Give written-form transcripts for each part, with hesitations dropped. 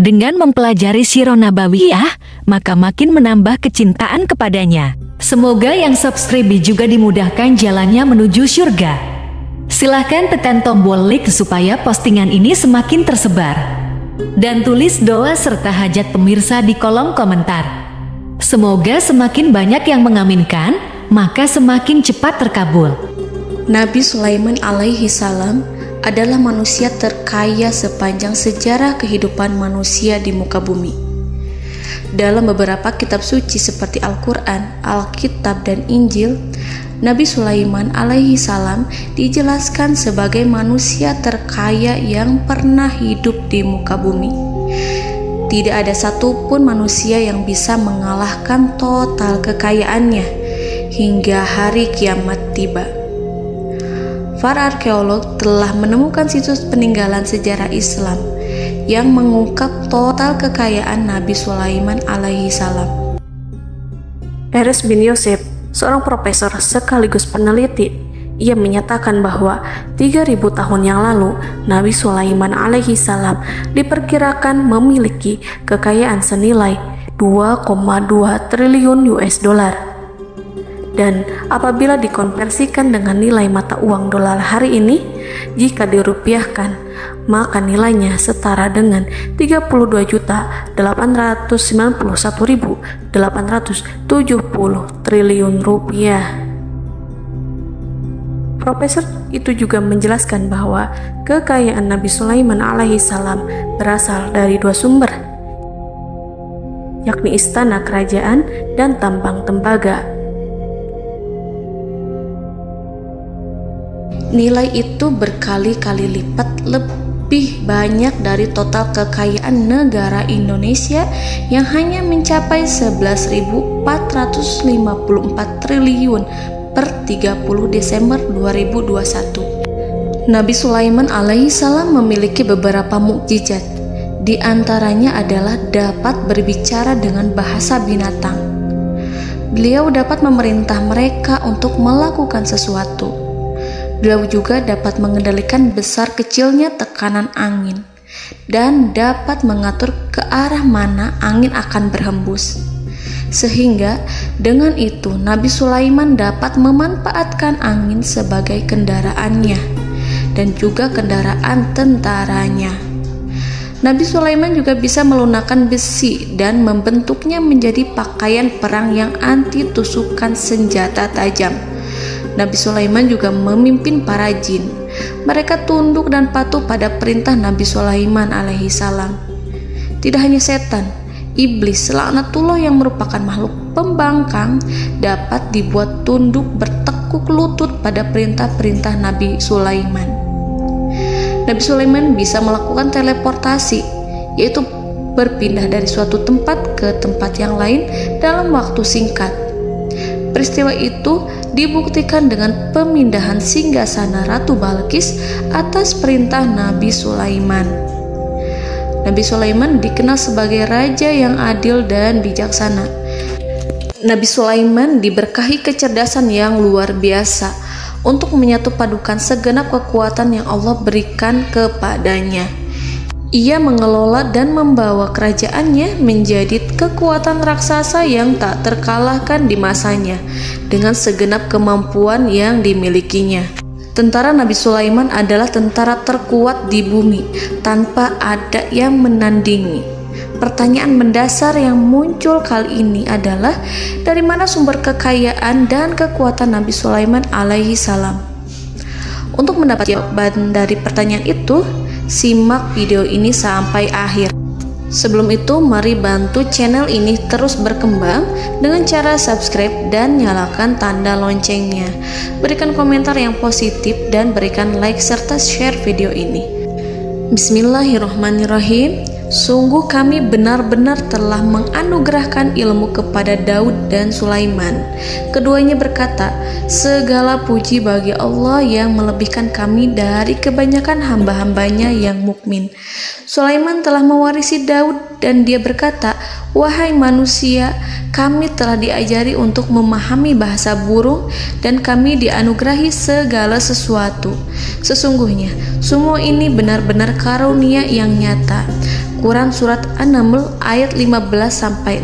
Dengan mempelajari Sirah Nabawiyah, maka makin menambah kecintaan kepadanya. Semoga yang subscribe juga dimudahkan jalannya menuju surga. Silahkan tekan tombol like supaya postingan ini semakin tersebar. Dan tulis doa serta hajat pemirsa di kolom komentar. Semoga semakin banyak yang mengaminkan, maka semakin cepat terkabul. Nabi Sulaiman alaihi salam adalah manusia terkaya sepanjang sejarah kehidupan manusia di muka bumi. Dalam beberapa kitab suci seperti Al-Quran, Alkitab, dan Injil, Nabi Sulaiman alaihi salam dijelaskan sebagai manusia terkaya yang pernah hidup di muka bumi. Tidak ada satupun manusia yang bisa mengalahkan total kekayaannya hingga hari kiamat tiba. Para arkeolog telah menemukan situs peninggalan sejarah Islam yang mengungkap total kekayaan Nabi Sulaiman alaihi salam. Erez bin Yosef, seorang profesor sekaligus peneliti, ia menyatakan bahwa 3.000 tahun yang lalu Nabi Sulaiman alaihi salam diperkirakan memiliki kekayaan senilai 2,2 triliun US dollar. Dan apabila dikonversikan dengan nilai mata uang dolar hari ini, jika dirupiahkan, maka nilainya setara dengan 32.891.870 triliun rupiah. Profesor itu juga menjelaskan bahwa kekayaan Nabi Sulaiman alaihi salam berasal dari dua sumber, yakni istana kerajaan dan tambang tembaga. Nilai itu berkali-kali lipat lebih banyak dari total kekayaan negara Indonesia yang hanya mencapai 11.454 triliun per 30 Desember 2021. Nabi Sulaiman alaihi salam memiliki beberapa mukjizat. Di antaranya adalah dapat berbicara dengan bahasa binatang. Beliau dapat memerintah mereka untuk melakukan sesuatu. Beliau juga dapat mengendalikan besar kecilnya tekanan angin dan dapat mengatur ke arah mana angin akan berhembus. Sehingga dengan itu Nabi Sulaiman dapat memanfaatkan angin sebagai kendaraannya dan juga kendaraan tentaranya. Nabi Sulaiman juga bisa melunakkan besi dan membentuknya menjadi pakaian perang yang anti tusukan senjata tajam. Nabi Sulaiman juga memimpin para jin. Mereka tunduk dan patuh pada perintah Nabi Sulaiman alaihi salam. Tidak hanya setan, iblis laknatullah yang merupakan makhluk pembangkang dapat dibuat tunduk bertekuk lutut pada perintah-perintah Nabi Sulaiman. Nabi Sulaiman bisa melakukan teleportasi, yaitu berpindah dari suatu tempat ke tempat yang lain dalam waktu singkat. Peristiwa itu dibuktikan dengan pemindahan singgasana Ratu Balqis atas perintah Nabi Sulaiman. Nabi Sulaiman dikenal sebagai raja yang adil dan bijaksana. Nabi Sulaiman diberkahi kecerdasan yang luar biasa untuk menyatu padukan segenap kekuatan yang Allah berikan kepadanya. Ia mengelola dan membawa kerajaannya menjadi kekuatan raksasa yang tak terkalahkan di masanya dengan segenap kemampuan yang dimilikinya. Tentara Nabi Sulaiman adalah tentara terkuat di bumi tanpa ada yang menandingi. Pertanyaan mendasar yang muncul kali ini adalah dari mana sumber kekayaan dan kekuatan Nabi Sulaiman alaihi salam? Untuk mendapat jawaban dari pertanyaan itu, simak video ini sampai akhir. Sebelum itu, mari bantu channel ini terus berkembang dengan cara subscribe dan nyalakan tanda loncengnya. Berikan komentar yang positif dan berikan like serta share video ini. Bismillahirrahmanirrahim. Sungguh kami benar-benar telah menganugerahkan ilmu kepada Daud dan Sulaiman. Keduanya berkata, segala puji bagi Allah yang melebihkan kami dari kebanyakan hamba-hambanya yang mukmin. Sulaiman telah mewarisi Daud dan dia berkata, wahai manusia, kami telah diajari untuk memahami bahasa burung dan kami dianugerahi segala sesuatu. Sesungguhnya semua ini benar-benar karunia yang nyata. Quran Surat An-Naml ayat 15-16.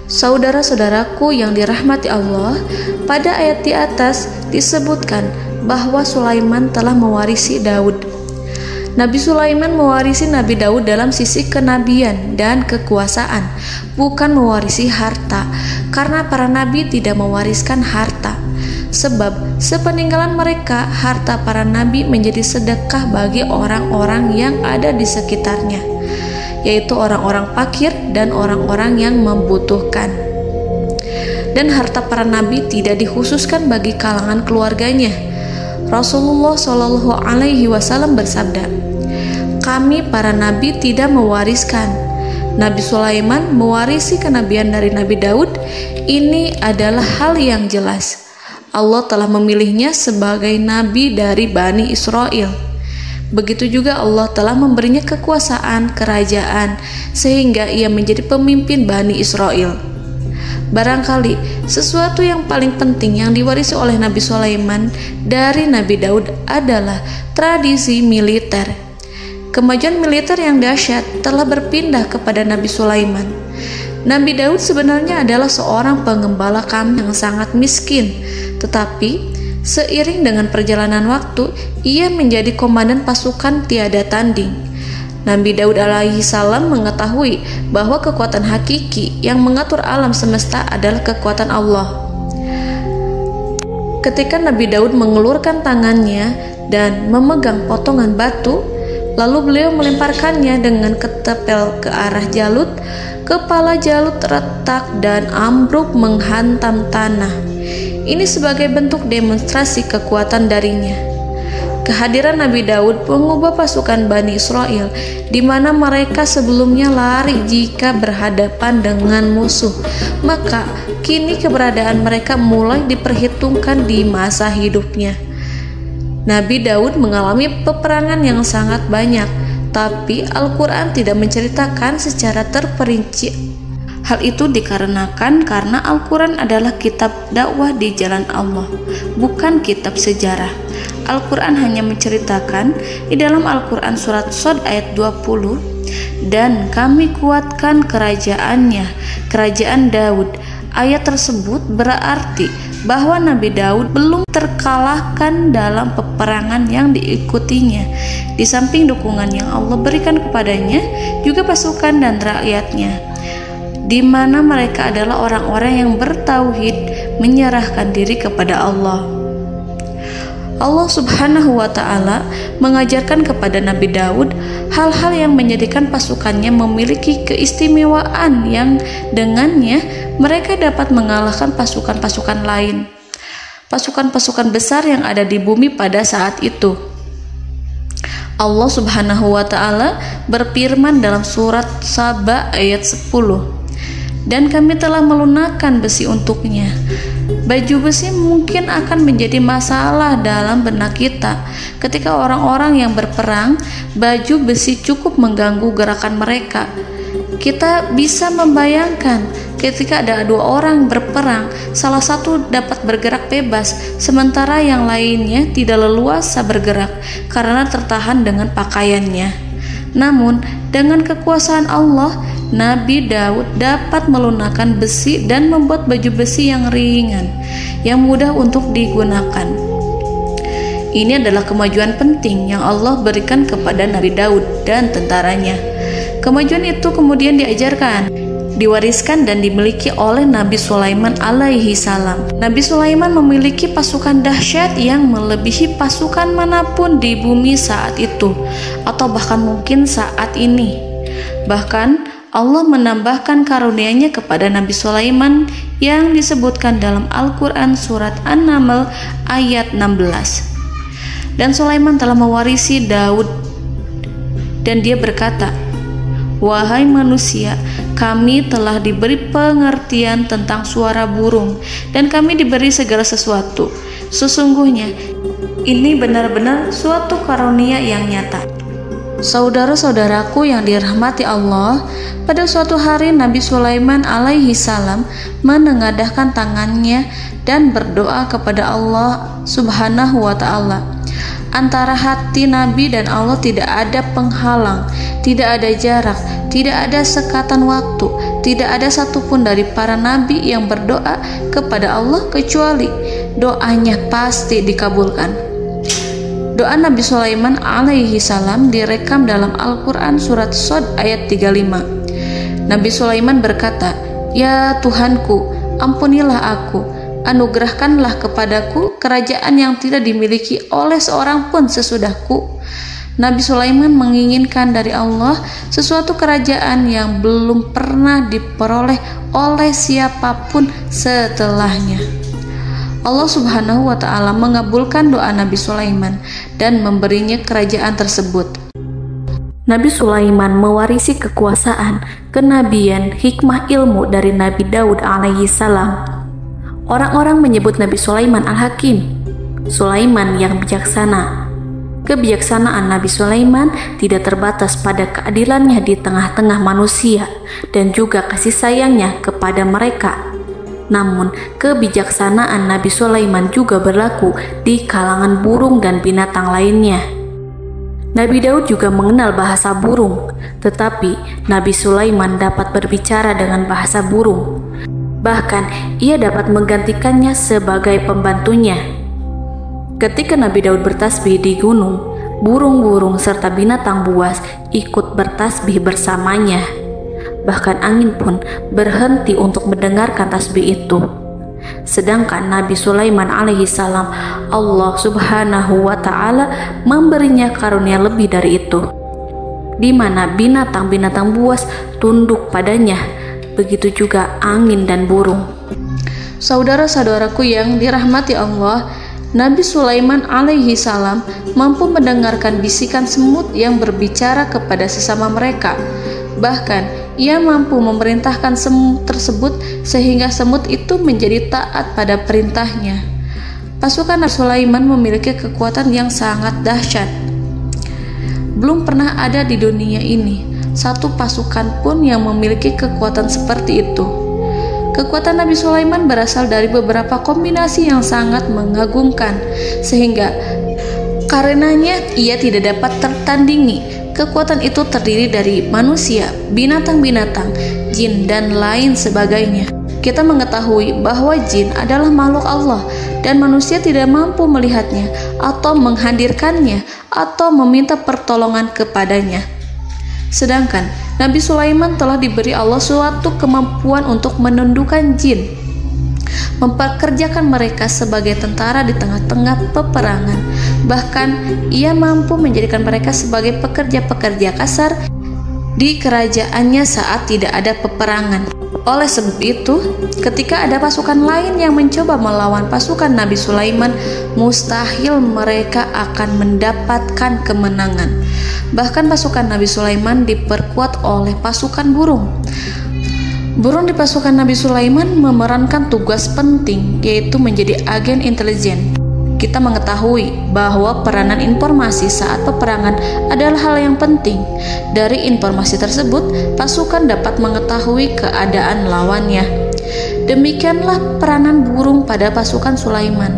Saudara-saudaraku yang dirahmati Allah, pada ayat di atas disebutkan bahwa Sulaiman telah mewarisi Daud. Nabi Sulaiman mewarisi Nabi Daud dalam sisi kenabian dan kekuasaan, bukan mewarisi harta, karena para nabi tidak mewariskan harta. Sebab sepeninggalan mereka, harta para nabi menjadi sedekah bagi orang-orang yang ada di sekitarnya, yaitu orang-orang fakir dan orang-orang yang membutuhkan. Dan harta para nabi tidak dikhususkan bagi kalangan keluarganya. Rasulullah Shallallahu Alaihi Wasallam bersabda, "Kami para nabi tidak mewariskan." Nabi Sulaiman mewarisi kenabian dari Nabi Daud. Ini adalah hal yang jelas. Allah telah memilihnya sebagai nabi dari Bani Israel. Begitu juga Allah telah memberinya kekuasaan kerajaan sehingga ia menjadi pemimpin Bani Israel. Barangkali sesuatu yang paling penting yang diwarisi oleh Nabi Sulaiman dari Nabi Daud adalah tradisi militer. Kemajuan militer yang dahsyat telah berpindah kepada Nabi Sulaiman. Nabi Daud sebenarnya adalah seorang pengembala kambing yang sangat miskin, tetapi seiring dengan perjalanan waktu, ia menjadi komandan pasukan tiada tanding. Nabi Daud alaihi salam mengetahui bahwa kekuatan hakiki yang mengatur alam semesta adalah kekuatan Allah. Ketika Nabi Daud mengelurkan tangannya dan memegang potongan batu, lalu beliau melemparkannya dengan ketepel ke arah Jalut, kepala Jalut retak dan ambruk menghantam tanah. Ini sebagai bentuk demonstrasi kekuatan darinya. Kehadiran Nabi Daud mengubah pasukan Bani Israel, di mana mereka sebelumnya lari jika berhadapan dengan musuh. Maka kini keberadaan mereka mulai diperhitungkan di masa hidupnya. Nabi Daud mengalami peperangan yang sangat banyak, tapi Al-Quran tidak menceritakan secara terperinci. Hal itu dikarenakan karena Al-Quran adalah kitab dakwah di jalan Allah, bukan kitab sejarah. Al-Quran hanya menceritakan di dalam Al-Quran surat Shad ayat 20, "Dan kami kuatkan kerajaannya, kerajaan Daud." Ayat tersebut berarti bahwa Nabi Daud belum terkalahkan dalam peperangan yang diikutinya. Di samping dukungan yang Allah berikan kepadanya, juga pasukan dan rakyatnya, di mana mereka adalah orang-orang yang bertauhid, menyerahkan diri kepada Allah. Allah Subhanahu wa Ta'ala mengajarkan kepada Nabi Daud hal-hal yang menjadikan pasukannya memiliki keistimewaan yang dengannya mereka dapat mengalahkan pasukan-pasukan lain, pasukan-pasukan besar yang ada di bumi pada saat itu. Allah Subhanahu wa Ta'ala berfirman dalam surat Saba ayat 10, "Dan kami telah melunakkan besi untuknya." Baju besi mungkin akan menjadi masalah dalam benak kita. Ketika orang-orang yang berperang, baju besi cukup mengganggu gerakan mereka. Kita bisa membayangkan ketika ada dua orang berperang, salah satu dapat bergerak bebas, sementara yang lainnya tidak leluasa bergerak karena tertahan dengan pakaiannya. Namun, dengan kekuasaan Allah, Nabi Daud dapat melunakkan besi dan membuat baju besi yang ringan, yang mudah untuk digunakan. Ini adalah kemajuan penting yang Allah berikan kepada Nabi Daud dan tentaranya. Kemajuan itu kemudian diajarkan, diwariskan dan dimiliki oleh Nabi Sulaiman alaihi salam. Nabi Sulaiman memiliki pasukan dahsyat yang melebihi pasukan manapun di bumi saat itu, atau bahkan mungkin saat ini. Bahkan Allah menambahkan karunia-Nya kepada Nabi Sulaiman yang disebutkan dalam Al-Quran surat An-Naml ayat 16. Dan Sulaiman telah mewarisi Daud, dan dia berkata, "Wahai manusia, kami telah diberi pengertian tentang suara burung, dan kami diberi segala sesuatu. Sesungguhnya ini benar-benar suatu karunia yang nyata." Saudara-saudaraku yang dirahmati Allah, pada suatu hari Nabi Sulaiman alaihi salam menengadahkan tangannya dan berdoa kepada Allah Subhanahu wa ta'ala. Antara hati Nabi dan Allah tidak ada penghalang, tidak ada jarak, tidak ada sekatan waktu, tidak ada satupun dari para nabi yang berdoa kepada Allah kecuali doanya pasti dikabulkan. Doa Nabi Sulaiman alaihi salam direkam dalam Al-Quran surat Shad ayat 35. Nabi Sulaiman berkata, "Ya Tuhanku, ampunilah aku, anugerahkanlah kepadaku kerajaan yang tidak dimiliki oleh seorang pun sesudahku." Nabi Sulaiman menginginkan dari Allah sesuatu kerajaan yang belum pernah diperoleh oleh siapapun setelahnya. Allah Subhanahu wa ta'ala mengabulkan doa Nabi Sulaiman dan memberinya kerajaan tersebut. Nabi Sulaiman mewarisi kekuasaan, kenabian, hikmah ilmu dari Nabi Daud alaihi salam. Orang-orang menyebut Nabi Sulaiman Al-Hakim, Sulaiman yang bijaksana. Kebijaksanaan Nabi Sulaiman tidak terbatas pada keadilannya di tengah-tengah manusia dan juga kasih sayangnya kepada mereka. Namun, kebijaksanaan Nabi Sulaiman juga berlaku di kalangan burung dan binatang lainnya. Nabi Daud juga mengenal bahasa burung, tetapi Nabi Sulaiman dapat berbicara dengan bahasa burung. Bahkan, ia dapat menggantikannya sebagai pembantunya. Ketika Nabi Daud bertasbih di gunung, burung-burung serta binatang buas ikut bertasbih bersamanya. Bahkan angin pun berhenti untuk mendengarkan tasbih itu. Sedangkan Nabi Sulaiman alaihi salam, Allah Subhanahu wa ta'ala memberinya karunia lebih dari itu, di mana binatang-binatang buas tunduk padanya, begitu juga angin dan burung. Saudara-saudaraku yang dirahmati Allah, Nabi Sulaiman alaihi salam mampu mendengarkan bisikan semut yang berbicara kepada sesama mereka. Bahkan ia mampu memerintahkan semut tersebut sehingga semut itu menjadi taat pada perintahnya. Pasukan Nabi Sulaiman memiliki kekuatan yang sangat dahsyat. Belum pernah ada di dunia ini satu pasukan pun yang memiliki kekuatan seperti itu. Kekuatan Nabi Sulaiman berasal dari beberapa kombinasi yang sangat mengagumkan, sehingga karenanya ia tidak dapat tertandingi. Kekuatan itu terdiri dari manusia, binatang-binatang, jin, dan lain sebagainya. Kita mengetahui bahwa jin adalah makhluk Allah dan manusia tidak mampu melihatnya atau menghadirkannya atau meminta pertolongan kepadanya. Sedangkan Nabi Sulaiman telah diberi Allah suatu kemampuan untuk menundukkan jin, mempekerjakan mereka sebagai tentara di tengah-tengah peperangan. Bahkan ia mampu menjadikan mereka sebagai pekerja-pekerja kasar di kerajaannya saat tidak ada peperangan. Oleh sebab itu, ketika ada pasukan lain yang mencoba melawan pasukan Nabi Sulaiman, mustahil mereka akan mendapatkan kemenangan. Bahkan pasukan Nabi Sulaiman diperkuat oleh pasukan burung. Burung di pasukan Nabi Sulaiman memerankan tugas penting, yaitu menjadi agen intelijen. Kita mengetahui bahwa peranan informasi saat peperangan adalah hal yang penting. Dari informasi tersebut, pasukan dapat mengetahui keadaan lawannya. Demikianlah peranan burung pada pasukan Sulaiman.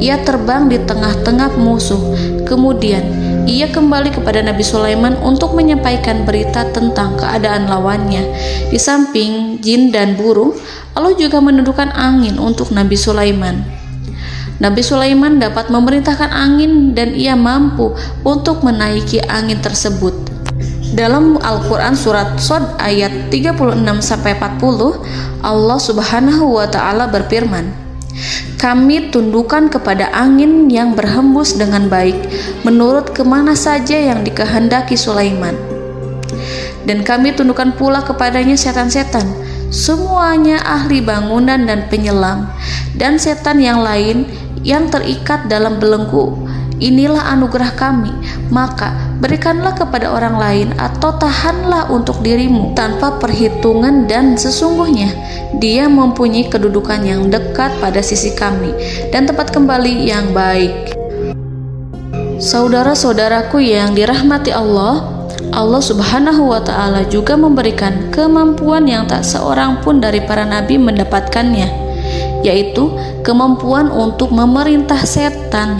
Ia terbang di tengah-tengah musuh. Kemudian, ia kembali kepada Nabi Sulaiman untuk menyampaikan berita tentang keadaan lawannya. Di samping jin dan burung, Allah juga menundukkan angin untuk Nabi Sulaiman. Nabi Sulaiman dapat memerintahkan angin dan ia mampu untuk menaiki angin tersebut. Dalam Al-Quran surat Shad ayat 36-40, Allah Subhanahu wa ta'ala berfirman, "Kami tundukkan kepada angin yang berhembus dengan baik menurut kemana saja yang dikehendaki Sulaiman. Dan kami tundukkan pula kepadanya setan-setan, semuanya ahli bangunan dan penyelam, dan setan yang lain yang terikat dalam belenggu. Inilah anugerah kami, maka berikanlah kepada orang lain atau tahanlah untuk dirimu tanpa perhitungan, dan sesungguhnya dia mempunyai kedudukan yang dekat pada sisi kami dan tempat kembali yang baik." Saudara-saudaraku yang dirahmati Allah, Allah Subhanahu wa Ta'ala juga memberikan kemampuan yang tak seorang pun dari para nabi mendapatkannya, yaitu kemampuan untuk memerintah setan.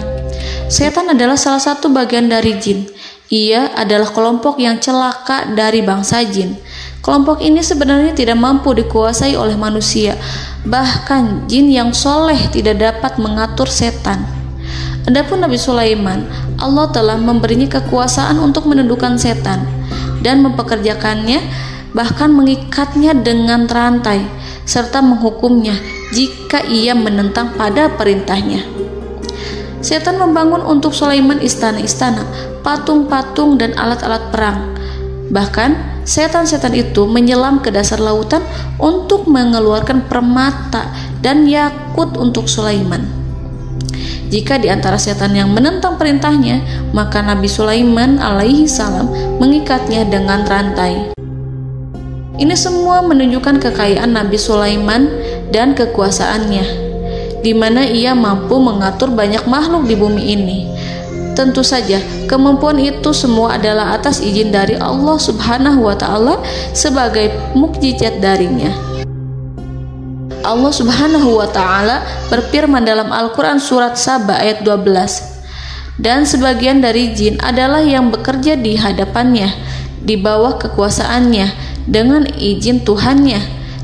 Setan adalah salah satu bagian dari jin. Ia adalah kelompok yang celaka dari bangsa jin. Kelompok ini sebenarnya tidak mampu dikuasai oleh manusia. Bahkan jin yang soleh tidak dapat mengatur setan. Adapun Nabi Sulaiman, Allah telah memberinya kekuasaan untuk menundukkan setan dan mempekerjakannya, bahkan mengikatnya dengan rantai serta menghukumnya jika ia menentang pada perintahnya. Setan membangun untuk Sulaiman istana-istana, patung-patung dan alat-alat perang. Bahkan setan-setan itu menyelam ke dasar lautan untuk mengeluarkan permata dan yakut untuk Sulaiman. Jika di antara setan yang menentang perintahnya, maka Nabi Sulaiman alaihi salam mengikatnya dengan rantai. Ini semua menunjukkan kekayaan Nabi Sulaiman dan kekuasaannya, di mana ia mampu mengatur banyak makhluk di bumi ini. Tentu saja, kemampuan itu semua adalah atas izin dari Allah Subhanahu wa Ta'ala sebagai mukjizat darinya. Allah Subhanahu wa Ta'ala berfirman dalam Al-Quran surat Saba ayat 12, dan sebagian dari jin adalah yang bekerja di hadapannya di bawah kekuasaannya dengan izin Tuhannya,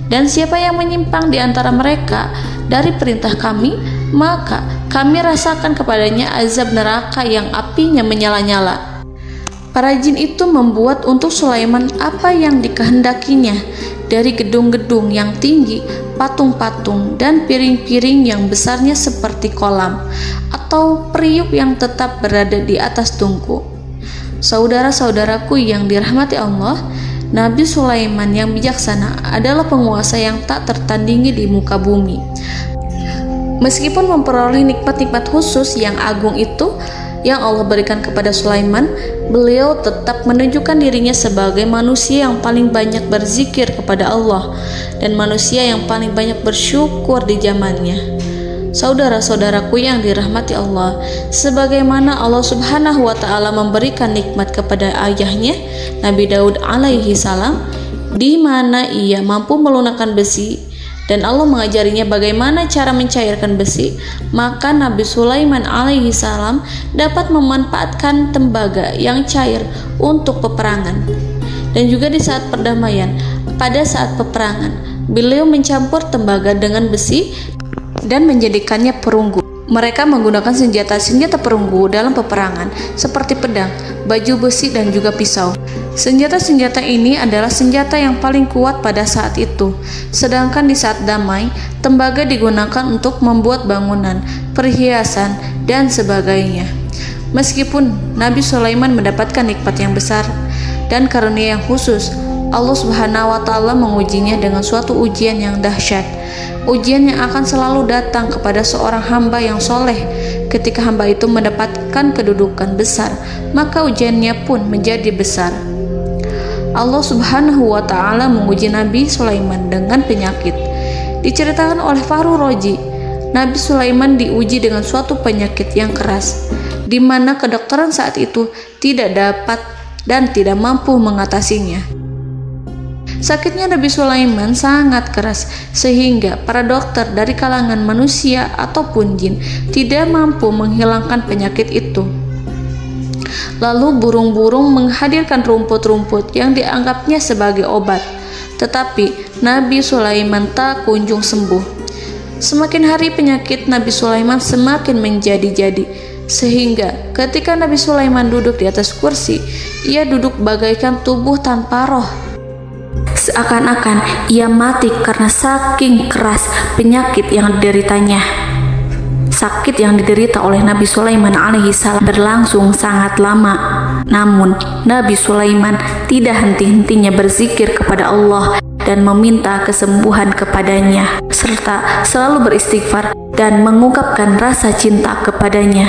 dan siapa yang menyimpang di antara mereka dari perintah kami, maka kami rasakan kepadanya azab neraka yang apinya menyala-nyala. Para jin itu membuat untuk Sulaiman apa yang dikehendakinya, dari gedung-gedung yang tinggi, patung-patung, dan piring-piring yang besarnya seperti kolam, atau periuk yang tetap berada di atas tungku. Saudara-saudaraku yang dirahmati Allah, Nabi Sulaiman yang bijaksana adalah penguasa yang tak tertandingi di muka bumi. Meskipun memperoleh nikmat-nikmat khusus yang agung itu yang Allah berikan kepada Sulaiman, beliau tetap menunjukkan dirinya sebagai manusia yang paling banyak berzikir kepada Allah dan manusia yang paling banyak bersyukur di zamannya. Saudara-saudaraku yang dirahmati Allah, sebagaimana Allah Subhanahu wa Ta'ala memberikan nikmat kepada ayahnya Nabi Daud alaihi salam, di mana ia mampu melunakkan besi, dan Allah mengajarinya bagaimana cara mencairkan besi, maka Nabi Sulaiman alaihi salam dapat memanfaatkan tembaga yang cair untuk peperangan. Dan juga di saat perdamaian, pada saat peperangan, beliau mencampur tembaga dengan besi dan menjadikannya perunggu. Mereka menggunakan senjata-senjata perunggu dalam peperangan seperti pedang, baju besi, dan juga pisau. Senjata-senjata ini adalah senjata yang paling kuat pada saat itu. Sedangkan di saat damai, tembaga digunakan untuk membuat bangunan, perhiasan, dan sebagainya. Meskipun Nabi Sulaiman mendapatkan nikmat yang besar dan karunia yang khusus, Allah Subhanahu wa Ta'ala mengujinya dengan suatu ujian yang dahsyat. Ujian yang akan selalu datang kepada seorang hamba yang soleh. Ketika hamba itu mendapatkan kedudukan besar, maka ujiannya pun menjadi besar. Allah Subhanahu wa Ta'ala menguji Nabi Sulaiman dengan penyakit. Diceritakan oleh Fahru Roji, Nabi Sulaiman diuji dengan suatu penyakit yang keras, di mana kedokteran saat itu tidak dapat dan tidak mampu mengatasinya. Sakitnya Nabi Sulaiman sangat keras sehingga para dokter dari kalangan manusia ataupun jin tidak mampu menghilangkan penyakit itu. Lalu burung-burung menghadirkan rumput-rumput yang dianggapnya sebagai obat, tetapi Nabi Sulaiman tak kunjung sembuh. Semakin hari penyakit Nabi Sulaiman semakin menjadi-jadi, sehingga ketika Nabi Sulaiman duduk di atas kursi, ia duduk bagaikan tubuh tanpa roh. Seakan-akan ia mati karena saking keras penyakit yang dideritanya. Sakit yang diderita oleh Nabi Sulaiman alaihi salam berlangsung sangat lama. Namun Nabi Sulaiman tidak henti-hentinya berzikir kepada Allah dan meminta kesembuhan kepadanya, serta selalu beristighfar dan mengungkapkan rasa cinta kepadanya.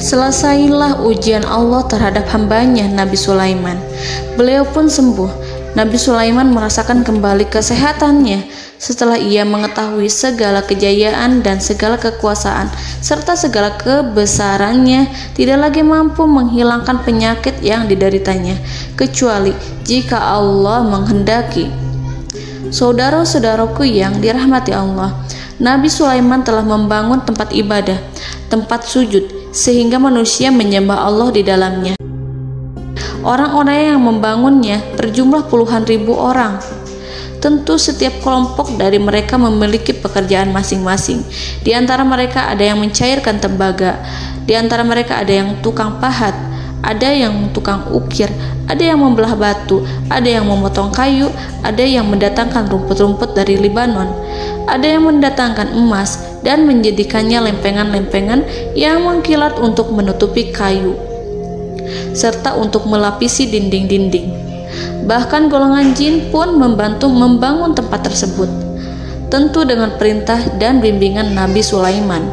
Selesailah ujian Allah terhadap hambanya Nabi Sulaiman. Beliau pun sembuh. Nabi Sulaiman merasakan kembali kesehatannya setelah ia mengetahui segala kejayaan dan segala kekuasaan serta segala kebesarannya tidak lagi mampu menghilangkan penyakit yang dideritanya kecuali jika Allah menghendaki. Saudara-saudaraku yang dirahmati Allah, Nabi Sulaiman telah membangun tempat ibadah, tempat sujud, sehingga manusia menyembah Allah di dalamnya. Orang-orang yang membangunnya berjumlah puluhan ribu orang. Tentu setiap kelompok dari mereka memiliki pekerjaan masing-masing. Di antara mereka ada yang mencairkan tembaga, di antara mereka ada yang tukang pahat, ada yang tukang ukir, ada yang membelah batu, ada yang memotong kayu, ada yang mendatangkan rumput-rumput dari Libanon, ada yang mendatangkan emas dan menjadikannya lempengan-lempengan yang mengkilat untuk menutupi kayu, serta untuk melapisi dinding-dinding. Bahkan golongan jin pun membantu membangun tempat tersebut, tentu dengan perintah dan bimbingan Nabi Sulaiman.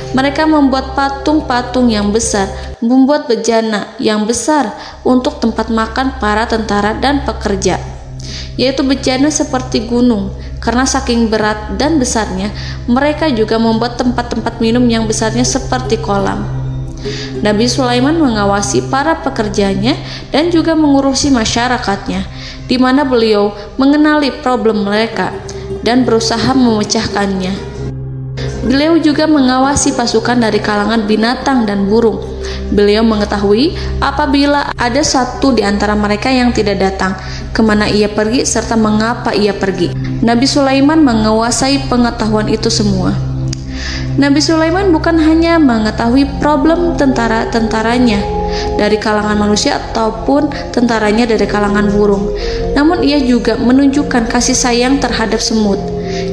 Mereka membuat patung-patung yang besar, membuat bejana yang besar untuk tempat makan para tentara dan pekerja, yaitu bejana seperti gunung. Karena saking berat dan besarnya, mereka juga membuat tempat-tempat minum yang besarnya seperti kolam. Nabi Sulaiman mengawasi para pekerjanya dan juga mengurusi masyarakatnya, di mana beliau mengenali problem mereka dan berusaha memecahkannya. Beliau juga mengawasi pasukan dari kalangan binatang dan burung. Beliau mengetahui apabila ada satu di antara mereka yang tidak datang, kemana ia pergi serta mengapa ia pergi. Nabi Sulaiman menguasai pengetahuan itu semua. Nabi Sulaiman bukan hanya mengetahui problem tentara-tentaranya dari kalangan manusia ataupun tentaranya dari kalangan burung, namun ia juga menunjukkan kasih sayang terhadap semut,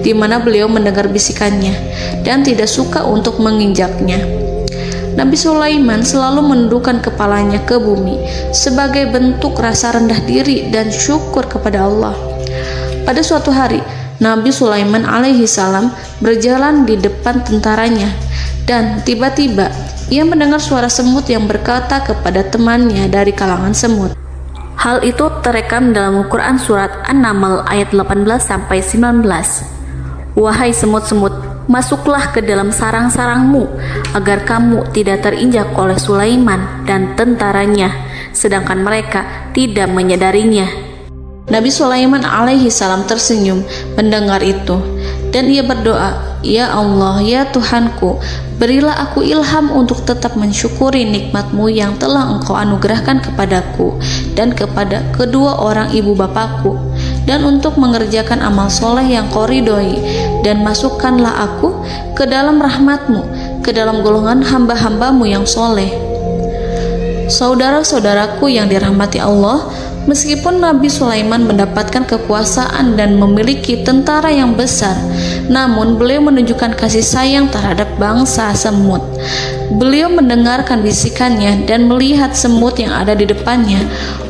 di mana beliau mendengar bisikannya dan tidak suka untuk menginjaknya. Nabi Sulaiman selalu menundukkan kepalanya ke bumi sebagai bentuk rasa rendah diri dan syukur kepada Allah. Pada suatu hari, Nabi Sulaiman alaihi salam berjalan di depan tentaranya dan tiba-tiba ia mendengar suara semut yang berkata kepada temannya dari kalangan semut. Hal itu terekam dalam Al-Quran surat An-Naml ayat 18-19. Wahai semut-semut, masuklah ke dalam sarang-sarangmu agar kamu tidak terinjak oleh Sulaiman dan tentaranya, sedangkan mereka tidak menyadarinya. Nabi Sulaiman alaihi salam tersenyum mendengar itu dan ia berdoa, "Ya Allah, ya Tuhanku, berilah aku ilham untuk tetap mensyukuri nikmat-Mu yang telah Engkau anugerahkan kepadaku dan kepada kedua orang ibu bapakku, dan untuk mengerjakan amal soleh yang Kau ridhoi, dan masukkanlah aku ke dalam rahmat-Mu, ke dalam golongan hamba-hamba-Mu yang soleh." Saudara-saudaraku yang dirahmati Allah, meskipun Nabi Sulaiman mendapatkan kekuasaan dan memiliki tentara yang besar, namun beliau menunjukkan kasih sayang terhadap bangsa semut. Beliau mendengarkan bisikannya dan melihat semut yang ada di depannya.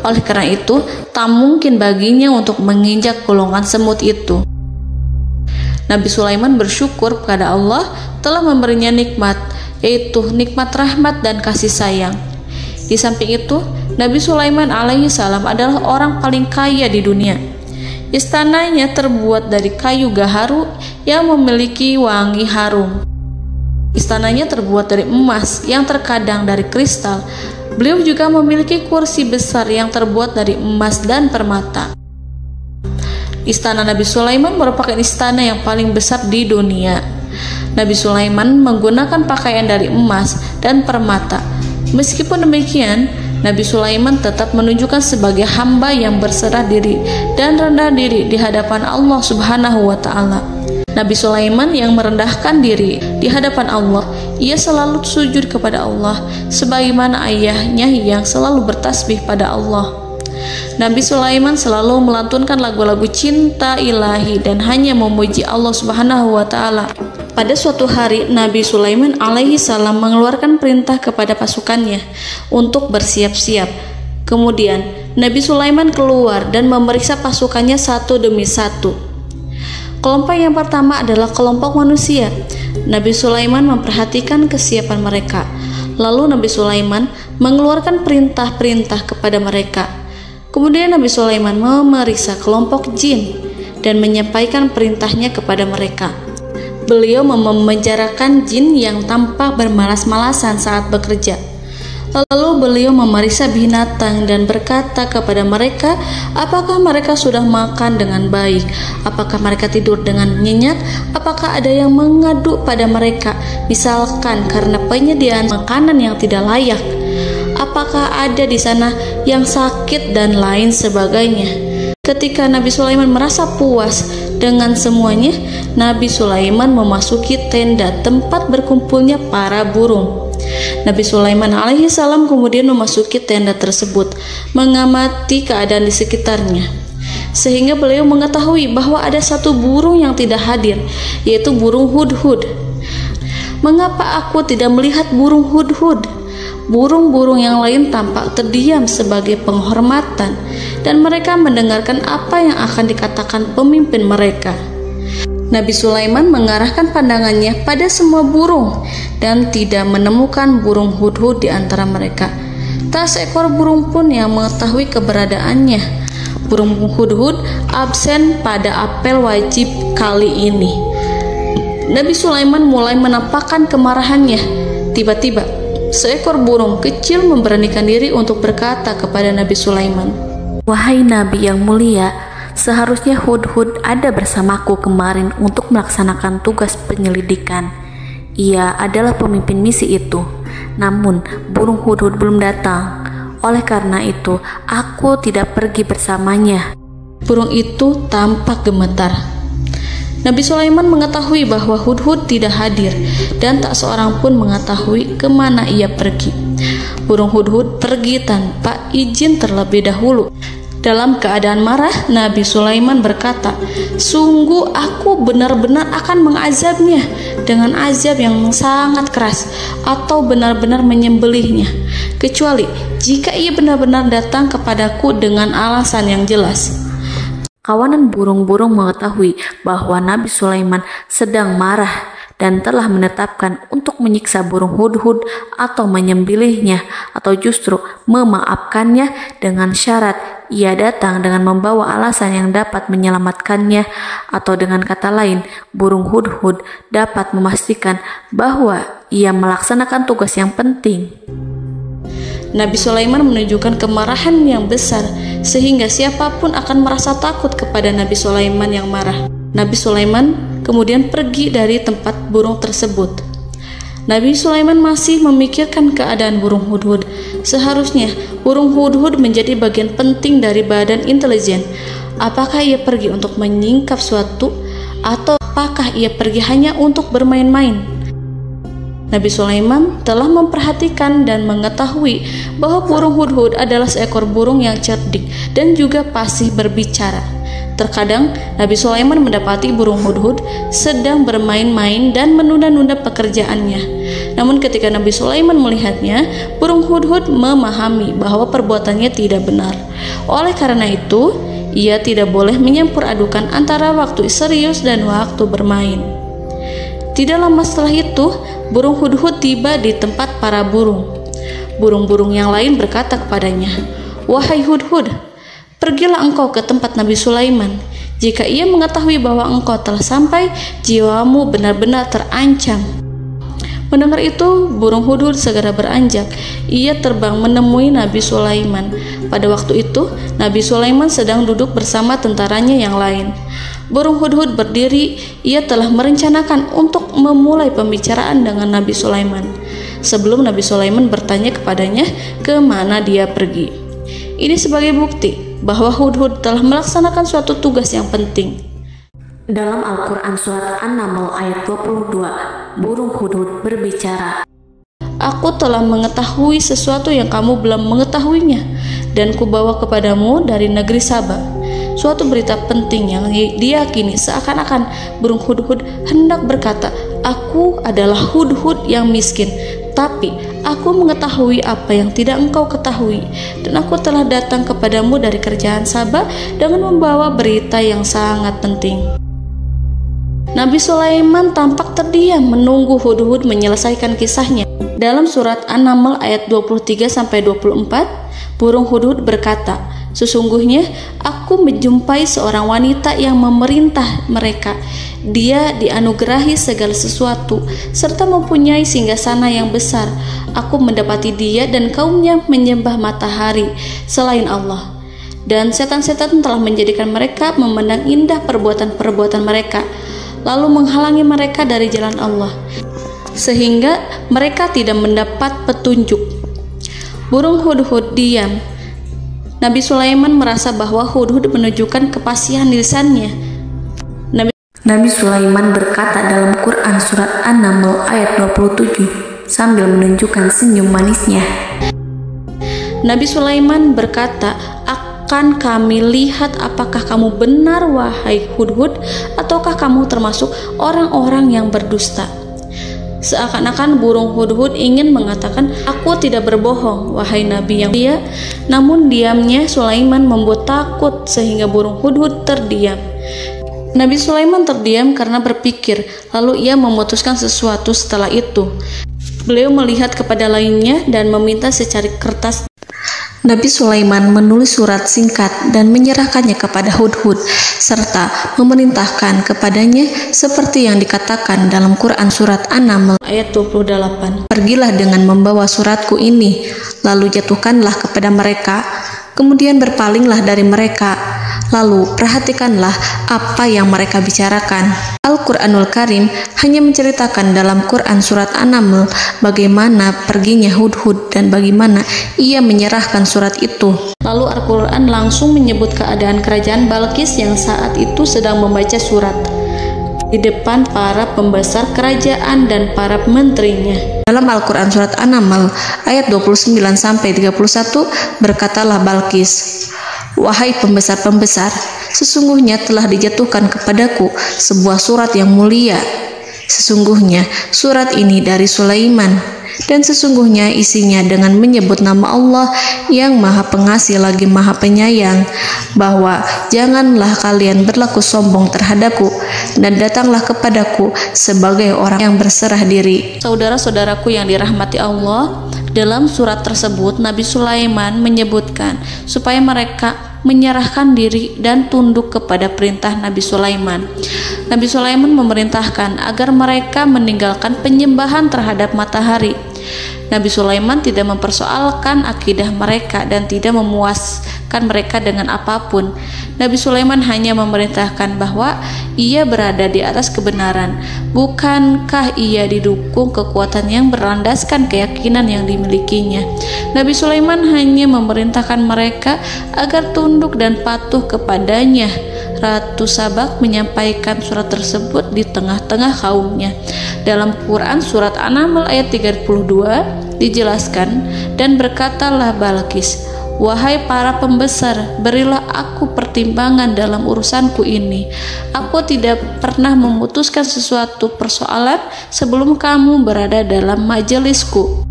Oleh karena itu, tak mungkin baginya untuk menginjak golongan semut itu. Nabi Sulaiman bersyukur kepada Allah telah memberinya nikmat, yaitu nikmat rahmat dan kasih sayang. Di samping itu, Nabi Sulaiman alaihi salam adalah orang paling kaya di dunia. Istananya terbuat dari kayu gaharu yang memiliki wangi harum. Istananya terbuat dari emas yang terkadang dari kristal. Beliau juga memiliki kursi besar yang terbuat dari emas dan permata. Istana Nabi Sulaiman merupakan istana yang paling besar di dunia. Nabi Sulaiman menggunakan pakaian dari emas dan permata. Meskipun demikian, Nabi Sulaiman tetap menunjukkan sebagai hamba yang berserah diri dan rendah diri di hadapan Allah Subhanahu wa Ta'ala. Nabi Sulaiman yang merendahkan diri di hadapan Allah, ia selalu sujud kepada Allah, sebagaimana ayahnya yang selalu bertasbih pada Allah. Nabi Sulaiman selalu melantunkan lagu-lagu cinta ilahi dan hanya memuji Allah Subhanahu wa Ta'ala. Pada suatu hari, Nabi Sulaiman alaihi salam mengeluarkan perintah kepada pasukannya untuk bersiap-siap. Kemudian, Nabi Sulaiman keluar dan memeriksa pasukannya satu demi satu. Kelompok yang pertama adalah kelompok manusia. Nabi Sulaiman memperhatikan kesiapan mereka. Lalu Nabi Sulaiman mengeluarkan perintah-perintah kepada mereka. Kemudian Nabi Sulaiman memeriksa kelompok jin dan menyampaikan perintahnya kepada mereka. Beliau memenjarakan jin yang tampak bermalas-malasan saat bekerja. Lalu beliau memeriksa binatang dan berkata kepada mereka, apakah mereka sudah makan dengan baik? Apakah mereka tidur dengan nyenyak? Apakah ada yang mengadu pada mereka, misalkan karena penyediaan makanan yang tidak layak? Apakah ada di sana yang sakit dan lain sebagainya? Ketika Nabi Sulaiman merasa puas dengan semuanya, Nabi Sulaiman memasuki tenda tempat berkumpulnya para burung. Nabi Sulaiman alaihissalam kemudian memasuki tenda tersebut, mengamati keadaan di sekitarnya, sehingga beliau mengetahui bahwa ada satu burung yang tidak hadir, yaitu burung hudhud. Mengapa aku tidak melihat burung hudhud? Burung-burung yang lain tampak terdiam sebagai penghormatan, dan mereka mendengarkan apa yang akan dikatakan pemimpin mereka. Nabi Sulaiman mengarahkan pandangannya pada semua burung dan tidak menemukan burung hudhud di antara mereka. Tak seekor burung pun yang mengetahui keberadaannya. Burung hudhud absen pada apel wajib kali ini. Nabi Sulaiman mulai menampakkan kemarahannya. Tiba-tiba, seekor burung kecil memberanikan diri untuk berkata kepada Nabi Sulaiman, "Wahai Nabi yang mulia, seharusnya hudhud ada bersamaku kemarin untuk melaksanakan tugas penyelidikan. Ia adalah pemimpin misi itu. Namun, burung hudhud belum datang. Oleh karena itu, aku tidak pergi bersamanya." Burung itu tampak gemetar. Nabi Sulaiman mengetahui bahwa hudhud tidak hadir dan tak seorang pun mengetahui kemana ia pergi. Burung hudhud pergi tanpa izin terlebih dahulu. Dalam keadaan marah, Nabi Sulaiman berkata, "Sungguh aku benar-benar akan mengazabnya dengan azab yang sangat keras atau benar-benar menyembelihnya, kecuali jika ia benar-benar datang kepadaku dengan alasan yang jelas." Kawanan burung-burung mengetahui bahwa Nabi Sulaiman sedang marah dan telah menetapkan untuk menyiksa burung hudhud atau menyembelihnya atau justru memaafkannya dengan syarat ia datang dengan membawa alasan yang dapat menyelamatkannya, atau dengan kata lain, burung hudhud dapat memastikan bahwa ia melaksanakan tugas yang penting. Nabi Sulaiman menunjukkan kemarahan yang besar sehingga siapapun akan merasa takut kepada Nabi Sulaiman yang marah. Nabi Sulaiman kemudian pergi dari tempat burung tersebut. Nabi Sulaiman masih memikirkan keadaan burung hudhud. Seharusnya burung hudhud menjadi bagian penting dari badan intelijen. Apakah ia pergi untuk menyingkap suatu, atau apakah ia pergi hanya untuk bermain-main? Nabi Sulaiman telah memperhatikan dan mengetahui bahwa burung hudhud adalah seekor burung yang cerdik dan juga fasih berbicara. Terkadang Nabi Sulaiman mendapati burung hudhud sedang bermain-main dan menunda-nunda pekerjaannya. Namun ketika Nabi Sulaiman melihatnya, burung hudhud memahami bahwa perbuatannya tidak benar. Oleh karena itu, ia tidak boleh menyampur adukan antara waktu serius dan waktu bermain. Tidak lama setelah itu, burung hudhud tiba di tempat para burung. Burung-burung yang lain berkata kepadanya, "Wahai hudhud, pergilah engkau ke tempat Nabi Sulaiman. Jika ia mengetahui bahwa engkau telah sampai, jiwamu benar-benar terancam." Mendengar itu, burung hudhud segera beranjak. Ia terbang menemui Nabi Sulaiman. Pada waktu itu, Nabi Sulaiman sedang duduk bersama tentaranya yang lain. Burung hudhud berdiri. Ia telah merencanakan untuk memulai pembicaraan dengan Nabi Sulaiman sebelum Nabi Sulaiman bertanya kepadanya kemana dia pergi. Ini sebagai bukti bahwa hudhud telah melaksanakan suatu tugas yang penting. Dalam Al-Quran Surat An-Naml ayat 22, burung hudhud berbicara, "Aku telah mengetahui sesuatu yang kamu belum mengetahuinya, dan kubawa kepadamu dari negeri Saba suatu berita penting yang diyakini seakan-akan burung hudhud hendak berkata, 'Aku adalah hudhud yang miskin, tapi aku mengetahui apa yang tidak engkau ketahui, dan aku telah datang kepadamu dari kerajaan Saba dengan membawa berita yang sangat penting.'" Nabi Sulaiman tampak terdiam menunggu hudhud menyelesaikan kisahnya. Dalam surat An-Naml ayat 23-24, burung hudhud berkata, "Sesungguhnya aku menjumpai seorang wanita yang memerintah mereka. Dia dianugerahi segala sesuatu serta mempunyai singgasana yang besar. Aku mendapati dia dan kaumnya menyembah matahari selain Allah. Dan setan-setan telah menjadikan mereka memandang indah perbuatan-perbuatan mereka, lalu menghalangi mereka dari jalan Allah, sehingga mereka tidak mendapat petunjuk." Burung hudhud diam. Nabi Sulaiman merasa bahwa hudhud menunjukkan kefasihan lisannya. Nabi Sulaiman berkata dalam Quran surat An-Naml ayat 27 sambil menunjukkan senyum manisnya. Nabi Sulaiman berkata, "Akan kami lihat apakah kamu benar, wahai hudhud, ataukah kamu termasuk orang-orang yang berdusta." Seakan-akan burung hudhud ingin mengatakan, "Aku tidak berbohong, wahai Nabi yang mulia." Namun diamnya Sulaiman membuat takut sehingga burung hudhud terdiam. Nabi Sulaiman terdiam karena berpikir, lalu ia memutuskan sesuatu setelah itu. Beliau melihat kepada lainnya dan meminta secari kertas. Nabi Sulaiman menulis surat singkat dan menyerahkannya kepada hudhud serta memerintahkan kepadanya seperti yang dikatakan dalam Quran surat An-Naml ayat 28. "Pergilah dengan membawa suratku ini, lalu jatuhkanlah kepada mereka, kemudian berpalinglah dari mereka, lalu perhatikanlah apa yang mereka bicarakan." Al-Quranul Karim hanya menceritakan dalam Quran surat An-Naml bagaimana perginya hudhud dan bagaimana ia menyerahkan surat itu. Lalu Al-Quran langsung menyebut keadaan kerajaan Balqis yang saat itu sedang membaca surat di depan para pembesar kerajaan dan para menterinya. Dalam Al-Quran surat An-Naml ayat 29-31 berkatalah Balqis, "Wahai pembesar-pembesar, sesungguhnya telah dijatuhkan kepadaku sebuah surat yang mulia. Sesungguhnya surat ini dari Sulaiman, dan sesungguhnya isinya dengan menyebut nama Allah yang Maha Pengasih lagi Maha Penyayang, bahwa janganlah kalian berlaku sombong terhadapku, dan datanglah kepadaku sebagai orang yang berserah diri." Saudara-saudaraku yang dirahmati Allah, dalam surat tersebut Nabi Sulaiman menyebutkan supaya mereka menyerahkan diri dan tunduk kepada perintah Nabi Sulaiman. Nabi Sulaiman memerintahkan agar mereka meninggalkan penyembahan terhadap matahari. Nabi Sulaiman tidak mempersoalkan akidah mereka dan tidak memuaskan mereka dengan apapun. Nabi Sulaiman hanya memerintahkan bahwa ia berada di atas kebenaran. Bukankah ia didukung kekuatan yang berlandaskan keyakinan yang dimilikinya? Nabi Sulaiman hanya memerintahkan mereka agar tunduk dan patuh kepadanya. Ratu Sabak menyampaikan surat tersebut di tengah-tengah kaumnya. Dalam Quran surat An-Naml ayat 32 dijelaskan, "Dan berkatalah Balqis, wahai para pembesar, berilah aku pertimbangan dalam urusanku ini. Aku tidak pernah memutuskan sesuatu persoalan sebelum kamu berada dalam majelisku."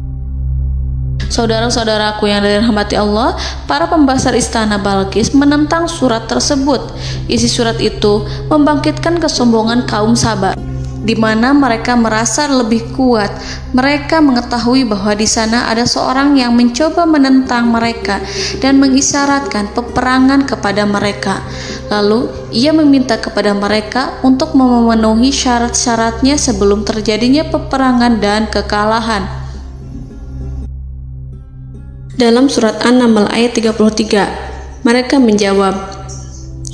Saudara-saudaraku yang dirahmati Allah, para pembesar istana Balqis menentang surat tersebut. Isi surat itu membangkitkan kesombongan kaum Sabak, di mana mereka merasa lebih kuat. Mereka mengetahui bahwa di sana ada seorang yang mencoba menentang mereka dan mengisyaratkan peperangan kepada mereka. Lalu ia meminta kepada mereka untuk memenuhi syarat-syaratnya sebelum terjadinya peperangan dan kekalahan. Dalam surat An-Naml ayat 33, mereka menjawab,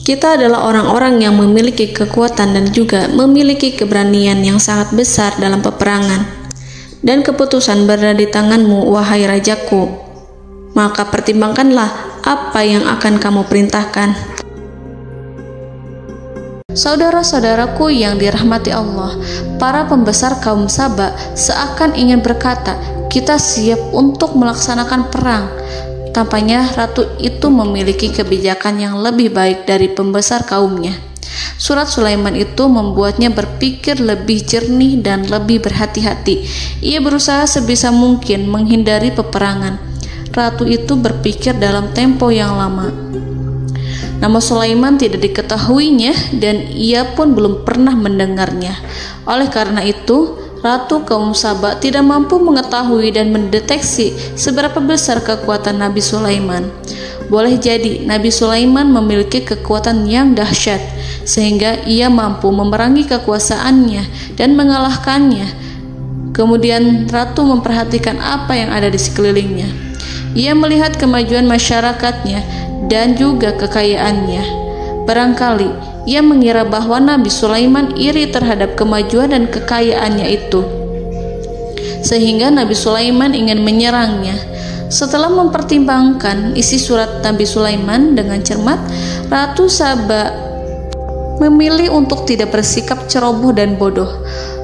"Kita adalah orang-orang yang memiliki kekuatan dan juga memiliki keberanian yang sangat besar dalam peperangan. Dan keputusan berada di tanganmu, wahai rajaku. Maka pertimbangkanlah apa yang akan kamu perintahkan." Saudara-saudaraku yang dirahmati Allah, para pembesar kaum Sabak seakan ingin berkata, "Kita siap untuk melaksanakan perang." Tampaknya ratu itu memiliki kebijakan yang lebih baik dari pembesar kaumnya. Surat Sulaiman itu membuatnya berpikir lebih jernih dan lebih berhati-hati. Ia berusaha sebisa mungkin menghindari peperangan. Ratu itu berpikir dalam tempo yang lama. Nama Sulaiman tidak diketahuinya dan ia pun belum pernah mendengarnya. Oleh karena itu, Ratu kaum Saba tidak mampu mengetahui dan mendeteksi seberapa besar kekuatan Nabi Sulaiman. Boleh jadi Nabi Sulaiman memiliki kekuatan yang dahsyat, sehingga ia mampu memerangi kekuasaannya dan mengalahkannya. Kemudian Ratu memperhatikan apa yang ada di sekelilingnya. Ia melihat kemajuan masyarakatnya dan juga kekayaannya. Barangkali ia mengira bahwa Nabi Sulaiman iri terhadap kemajuan dan kekayaannya itu, sehingga Nabi Sulaiman ingin menyerangnya. Setelah mempertimbangkan isi surat Nabi Sulaiman dengan cermat, Ratu Saba memilih untuk tidak bersikap ceroboh dan bodoh.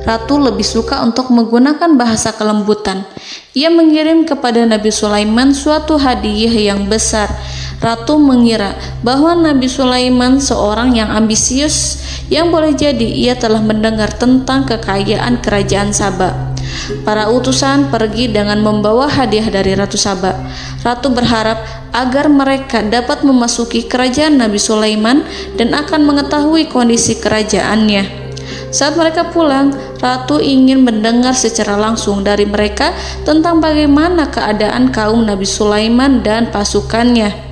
Ratu lebih suka untuk menggunakan bahasa kelembutan. Ia mengirim kepada Nabi Sulaiman suatu hadiah yang besar. Ratu mengira bahwa Nabi Sulaiman seorang yang ambisius, yang boleh jadi ia telah mendengar tentang kekayaan kerajaan Saba. Para utusan pergi dengan membawa hadiah dari Ratu Saba. Ratu berharap agar mereka dapat memasuki kerajaan Nabi Sulaiman dan akan mengetahui kondisi kerajaannya. Saat mereka pulang, Ratu ingin mendengar secara langsung dari mereka tentang bagaimana keadaan kaum Nabi Sulaiman dan pasukannya.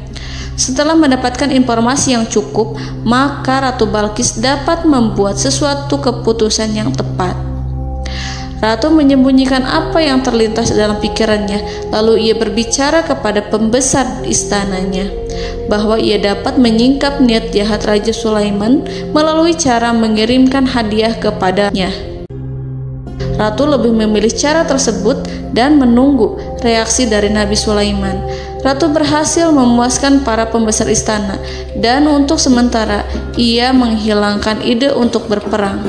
Setelah mendapatkan informasi yang cukup, maka Ratu Balqis dapat membuat sesuatu keputusan yang tepat. Ratu menyembunyikan apa yang terlintas dalam pikirannya, lalu ia berbicara kepada pembesar istananya bahwa ia dapat menyingkap niat jahat Raja Sulaiman melalui cara mengirimkan hadiah kepadanya. Ratu lebih memilih cara tersebut dan menunggu reaksi dari Nabi Sulaiman. Ratu berhasil memuaskan para pembesar istana, dan untuk sementara ia menghilangkan ide untuk berperang.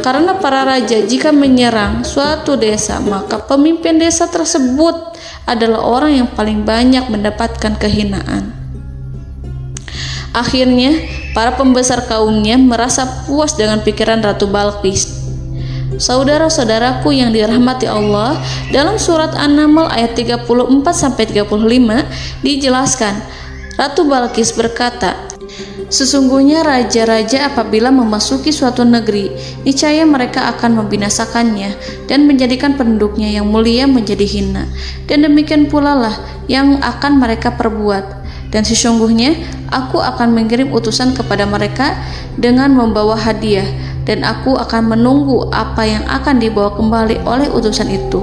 Karena para raja jika menyerang suatu desa, maka pemimpin desa tersebut adalah orang yang paling banyak mendapatkan kehinaan. Akhirnya, para pembesar kaumnya merasa puas dengan pikiran Ratu Balqis. Saudara-saudaraku yang dirahmati Allah, dalam surat An-Naml ayat 34-35 dijelaskan, Ratu Balqis berkata, "Sesungguhnya raja-raja apabila memasuki suatu negeri, niscaya mereka akan membinasakannya dan menjadikan penduduknya yang mulia menjadi hina, dan demikian pula lah yang akan mereka perbuat. Dan sesungguhnya aku akan mengirim utusan kepada mereka dengan membawa hadiah, dan aku akan menunggu apa yang akan dibawa kembali oleh utusan itu."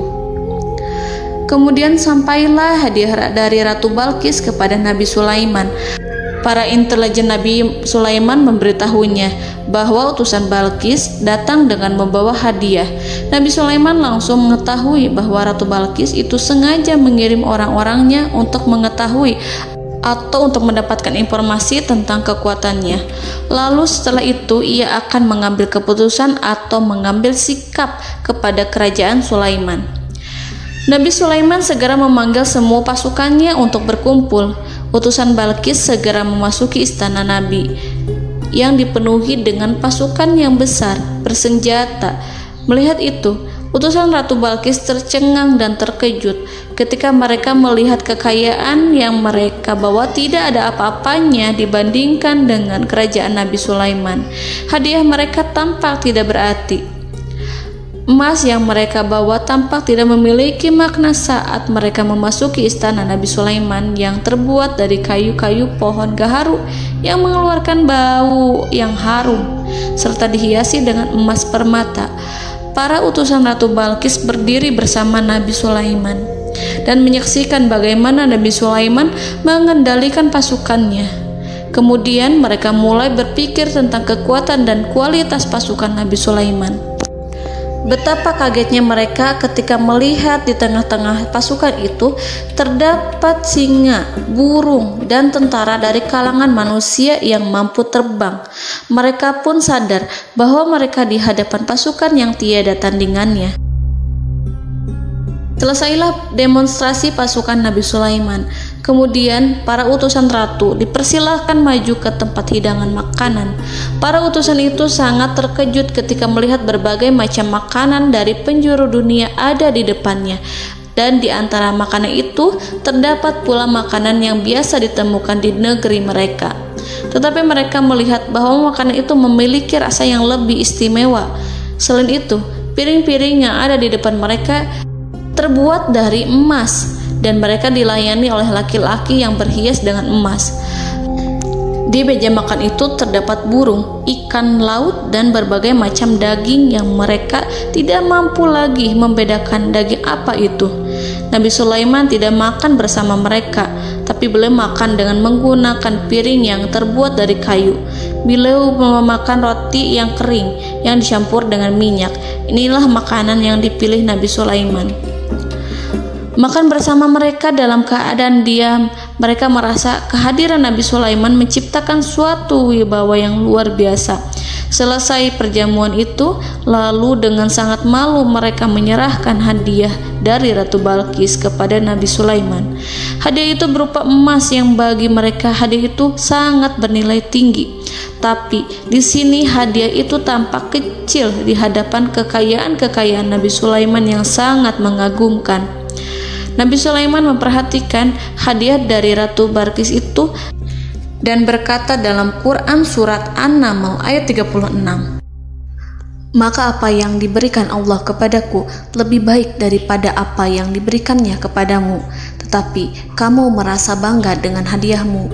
Kemudian sampailah hadiah dari Ratu Balqis kepada Nabi Sulaiman. Para intelijen Nabi Sulaiman memberitahunya bahwa utusan Balqis datang dengan membawa hadiah. Nabi Sulaiman langsung mengetahui bahwa Ratu Balqis itu sengaja mengirim orang-orangnya untuk mengetahui atau untuk mendapatkan informasi tentang kekuatannya. Lalu setelah itu ia akan mengambil keputusan atau mengambil sikap kepada kerajaan Sulaiman. Nabi Sulaiman segera memanggil semua pasukannya untuk berkumpul. Utusan Balqis segera memasuki istana Nabi yang dipenuhi dengan pasukan yang besar bersenjata. Melihat itu, utusan Ratu Balqis tercengang dan terkejut ketika mereka melihat kekayaan yang mereka bawa tidak ada apa-apanya dibandingkan dengan kerajaan Nabi Sulaiman. Hadiah mereka tampak tidak berarti. Emas yang mereka bawa tampak tidak memiliki makna saat mereka memasuki istana Nabi Sulaiman yang terbuat dari kayu-kayu pohon gaharu yang mengeluarkan bau yang harum serta dihiasi dengan emas permata. Para utusan Ratu Balqis berdiri bersama Nabi Sulaiman dan menyaksikan bagaimana Nabi Sulaiman mengendalikan pasukannya. Kemudian mereka mulai berpikir tentang kekuatan dan kualitas pasukan Nabi Sulaiman. Betapa kagetnya mereka ketika melihat di tengah-tengah pasukan itu terdapat singa, burung, dan tentara dari kalangan manusia yang mampu terbang. Mereka pun sadar bahwa mereka di hadapan pasukan yang tiada tandingannya. Selesailah demonstrasi pasukan Nabi Sulaiman. Kemudian para utusan ratu dipersilahkan maju ke tempat hidangan makanan. Para utusan itu sangat terkejut ketika melihat berbagai macam makanan dari penjuru dunia ada di depannya. Dan di antara makanan itu terdapat pula makanan yang biasa ditemukan di negeri mereka. Tetapi mereka melihat bahwa makanan itu memiliki rasa yang lebih istimewa. Selain itu, piring-piring yang ada di depan mereka terbuat dari emas, dan mereka dilayani oleh laki-laki yang berhias dengan emas. Di meja makan itu terdapat burung, ikan laut, dan berbagai macam daging yang mereka tidak mampu lagi membedakan daging apa itu. Nabi Sulaiman tidak makan bersama mereka, tapi beliau makan dengan menggunakan piring yang terbuat dari kayu. Beliau memakan roti yang kering yang dicampur dengan minyak. Inilah makanan yang dipilih Nabi Sulaiman. Makan bersama mereka dalam keadaan diam, mereka merasa kehadiran Nabi Sulaiman menciptakan suatu wibawa yang luar biasa. Selesai perjamuan itu, lalu dengan sangat malu mereka menyerahkan hadiah dari Ratu Balqis kepada Nabi Sulaiman. Hadiah itu berupa emas yang bagi mereka hadiah itu sangat bernilai tinggi. Tapi di sini hadiah itu tampak kecil di hadapan kekayaan Nabi Sulaiman yang sangat mengagumkan. Nabi Sulaiman memperhatikan hadiah dari Ratu Balqis itu dan berkata dalam Quran surat An-Naml ayat 36, "Maka apa yang diberikan Allah kepadaku lebih baik daripada apa yang diberikannya kepadamu, tetapi kamu merasa bangga dengan hadiahmu."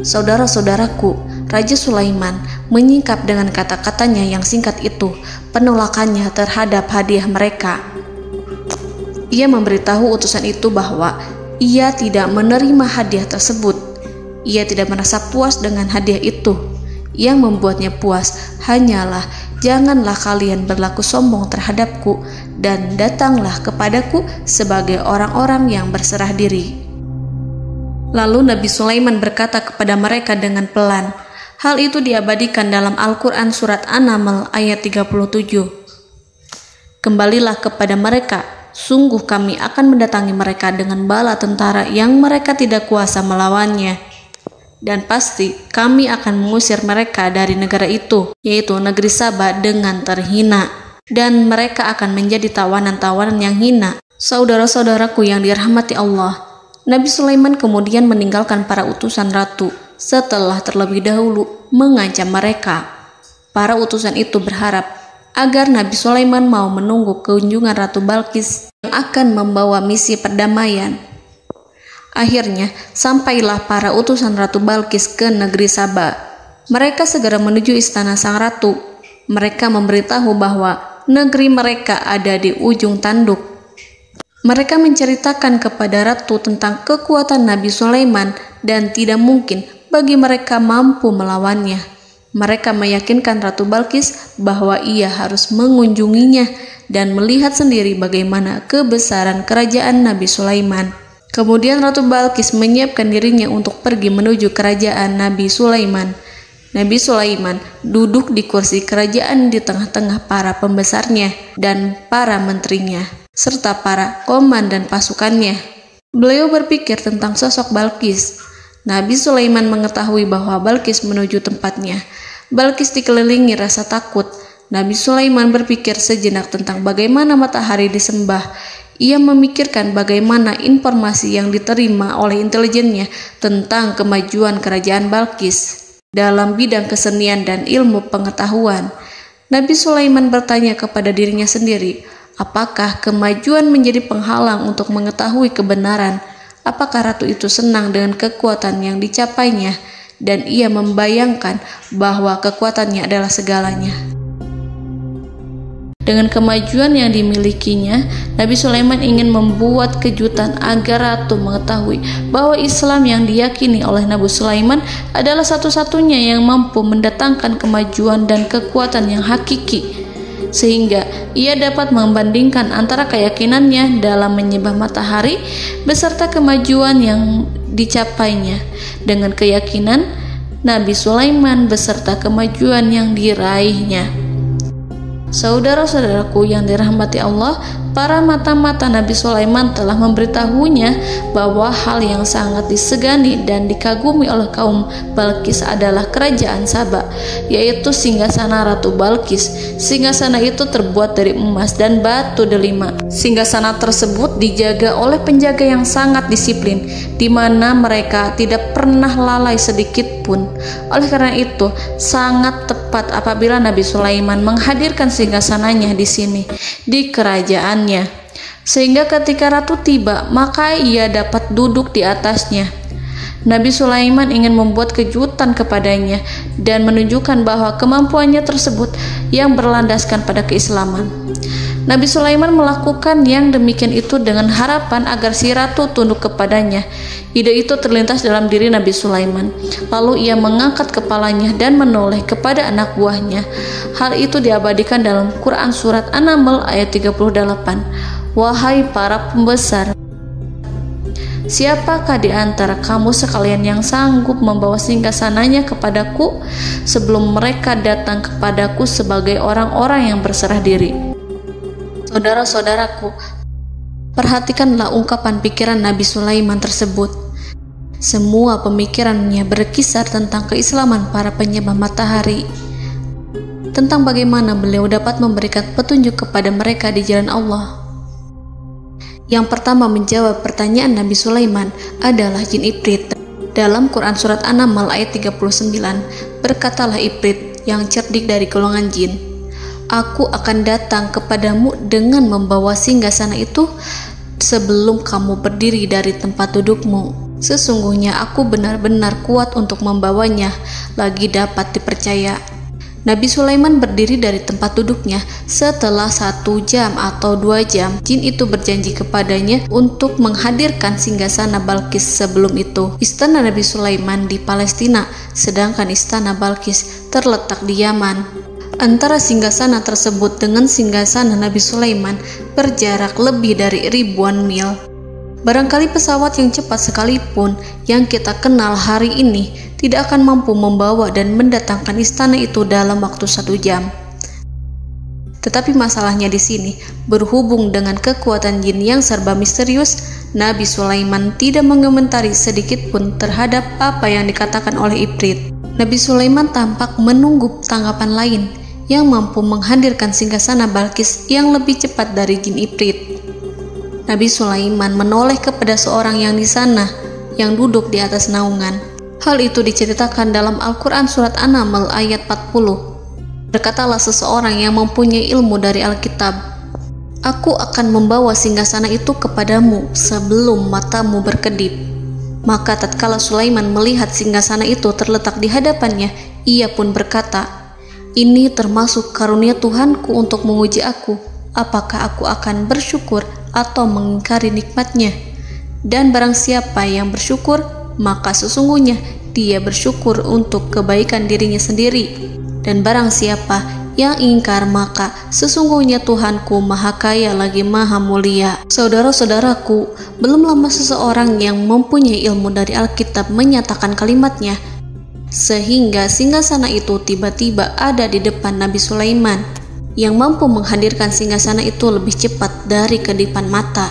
Saudara-saudaraku, Raja Sulaiman menyingkap dengan kata-katanya yang singkat itu penolakannya terhadap hadiah mereka. Ia memberitahu utusan itu bahwa ia tidak menerima hadiah tersebut. Ia tidak merasa puas dengan hadiah itu. Yang membuatnya puas hanyalah, janganlah kalian berlaku sombong terhadapku dan datanglah kepadaku sebagai orang-orang yang berserah diri. Lalu Nabi Sulaiman berkata kepada mereka dengan pelan. Hal itu diabadikan dalam Al-Quran surat An-Naml ayat 37. "Kembalilah kepada mereka. Sungguh kami akan mendatangi mereka dengan bala tentara yang mereka tidak kuasa melawannya. Dan pasti kami akan mengusir mereka dari negara itu, yaitu negeri Sabah, dengan terhina. Dan mereka akan menjadi tawanan-tawanan yang hina." Saudara-saudaraku yang dirahmati Allah, Nabi Sulaiman kemudian meninggalkan para utusan ratu setelah terlebih dahulu mengancam mereka. Para utusan itu berharap agar Nabi Sulaiman mau menunggu kunjungan Ratu Balqis yang akan membawa misi perdamaian. Akhirnya, sampailah para utusan Ratu Balqis ke negeri Sabah. Mereka segera menuju istana sang ratu. Mereka memberitahu bahwa negeri mereka ada di ujung tanduk. Mereka menceritakan kepada ratu tentang kekuatan Nabi Sulaiman dan tidak mungkin bagi mereka mampu melawannya. Mereka meyakinkan Ratu Balqis bahwa ia harus mengunjunginya dan melihat sendiri bagaimana kebesaran kerajaan Nabi Sulaiman. Kemudian Ratu Balqis menyiapkan dirinya untuk pergi menuju kerajaan Nabi Sulaiman. Nabi Sulaiman duduk di kursi kerajaan di tengah-tengah para pembesarnya dan para menterinya, serta para komandan pasukannya. Beliau berpikir tentang sosok Balqis. Nabi Sulaiman mengetahui bahwa Balqis menuju tempatnya. Balqis dikelilingi rasa takut. Nabi Sulaiman berpikir sejenak tentang bagaimana matahari disembah. Ia memikirkan bagaimana informasi yang diterima oleh intelijennya tentang kemajuan kerajaan Balqis dalam bidang kesenian dan ilmu pengetahuan. Nabi Sulaiman bertanya kepada dirinya sendiri, apakah kemajuan menjadi penghalang untuk mengetahui kebenaran? Apakah ratu itu senang dengan kekuatan yang dicapainya? Dan ia membayangkan bahwa kekuatannya adalah segalanya. Dengan kemajuan yang dimilikinya, Nabi Sulaiman ingin membuat kejutan agar ratu mengetahui bahwa Islam yang diyakini oleh Nabi Sulaiman adalah satu-satunya yang mampu mendatangkan kemajuan dan kekuatan yang hakiki, sehingga ia dapat membandingkan antara keyakinannya dalam menyembah matahari beserta kemajuan yang dicapainya dengan keyakinan Nabi Sulaiman beserta kemajuan yang diraihnya. Saudara-saudaraku yang dirahmati Allah, para mata-mata Nabi Sulaiman telah memberitahunya bahwa hal yang sangat disegani dan dikagumi oleh kaum Balkis adalah kerajaan Saba, yaitu singgasana Ratu Balkis. Singgasana itu terbuat dari emas dan batu delima. Singgasana tersebut dijaga oleh penjaga yang sangat disiplin, di mana mereka tidak pernah lalai sedikit pun. Oleh karena itu, sangat tepat apabila Nabi Sulaiman menghadirkan singgasananya di sini, di kerajaannya, sehingga ketika ratu tiba, maka ia dapat duduk di atasnya. Nabi Sulaiman ingin membuat kejutan kepadanya dan menunjukkan bahwa kemampuannya tersebut yang berlandaskan pada keislaman. Nabi Sulaiman melakukan yang demikian itu dengan harapan agar si ratu tunduk kepadanya. Ide itu terlintas dalam diri Nabi Sulaiman. Lalu ia mengangkat kepalanya dan menoleh kepada anak buahnya. Hal itu diabadikan dalam Quran Surat An-Naml ayat 38. Wahai para pembesar, siapakah di antara kamu sekalian yang sanggup membawa singgasananya kepadaku sebelum mereka datang kepadaku sebagai orang-orang yang berserah diri? Saudara-saudaraku, perhatikanlah ungkapan pikiran Nabi Sulaiman tersebut. Semua pemikirannya berkisar tentang keislaman para penyembah matahari, tentang bagaimana beliau dapat memberikan petunjuk kepada mereka di jalan Allah. Yang pertama menjawab pertanyaan Nabi Sulaiman adalah jin Ifrit. Dalam Quran Surat An-Naml ayat 39, berkatalah Ifrit yang cerdik dari golongan jin, "Aku akan datang kepadamu dengan membawa singgasana itu sebelum kamu berdiri dari tempat dudukmu. Sesungguhnya aku benar-benar kuat untuk membawanya, lagi dapat dipercaya." Nabi Sulaiman berdiri dari tempat duduknya. Setelah 1 jam atau 2 jam, jin itu berjanji kepadanya untuk menghadirkan singgasana Balkis. Sebelum itu, istana Nabi Sulaiman di Palestina, sedangkan istana Balkis terletak di Yaman. Antara singgasana tersebut dengan singgasana Nabi Sulaiman berjarak lebih dari ribuan mil. Barangkali pesawat yang cepat sekalipun yang kita kenal hari ini tidak akan mampu membawa dan mendatangkan istana itu dalam waktu 1 jam. Tetapi masalahnya di sini, berhubung dengan kekuatan jin yang serba misterius, Nabi Sulaiman tidak mengomentari sedikit pun terhadap apa yang dikatakan oleh Ifrit. Nabi Sulaiman tampak menunggu tanggapan lain yang mampu menghadirkan singgasana Balkis yang lebih cepat dari jin Ifrit. Nabi Sulaiman menoleh kepada seorang yang di sana, yang duduk di atas naungan. Hal itu diceritakan dalam Al-Quran Surat An-Naml ayat 40. Berkatalah seseorang yang mempunyai ilmu dari Alkitab, "Aku akan membawa singgasana itu kepadamu sebelum matamu berkedip." Maka tatkala Sulaiman melihat singgasana itu terletak di hadapannya, ia pun berkata, "Ini termasuk karunia Tuhanku untuk menguji aku. Apakah aku akan bersyukur atau mengingkari nikmatnya? Dan barang siapa yang bersyukur, maka sesungguhnya dia bersyukur untuk kebaikan dirinya sendiri. Dan barang siapa yang ingkar, maka sesungguhnya Tuhanku maha kaya lagi maha mulia." Saudara-saudaraku, belum lama seseorang yang mempunyai ilmu dari Alkitab menyatakan kalimatnya, sehingga singgasana itu tiba-tiba ada di depan Nabi Sulaiman, yang mampu menghadirkan singgasana itu lebih cepat dari kedipan mata.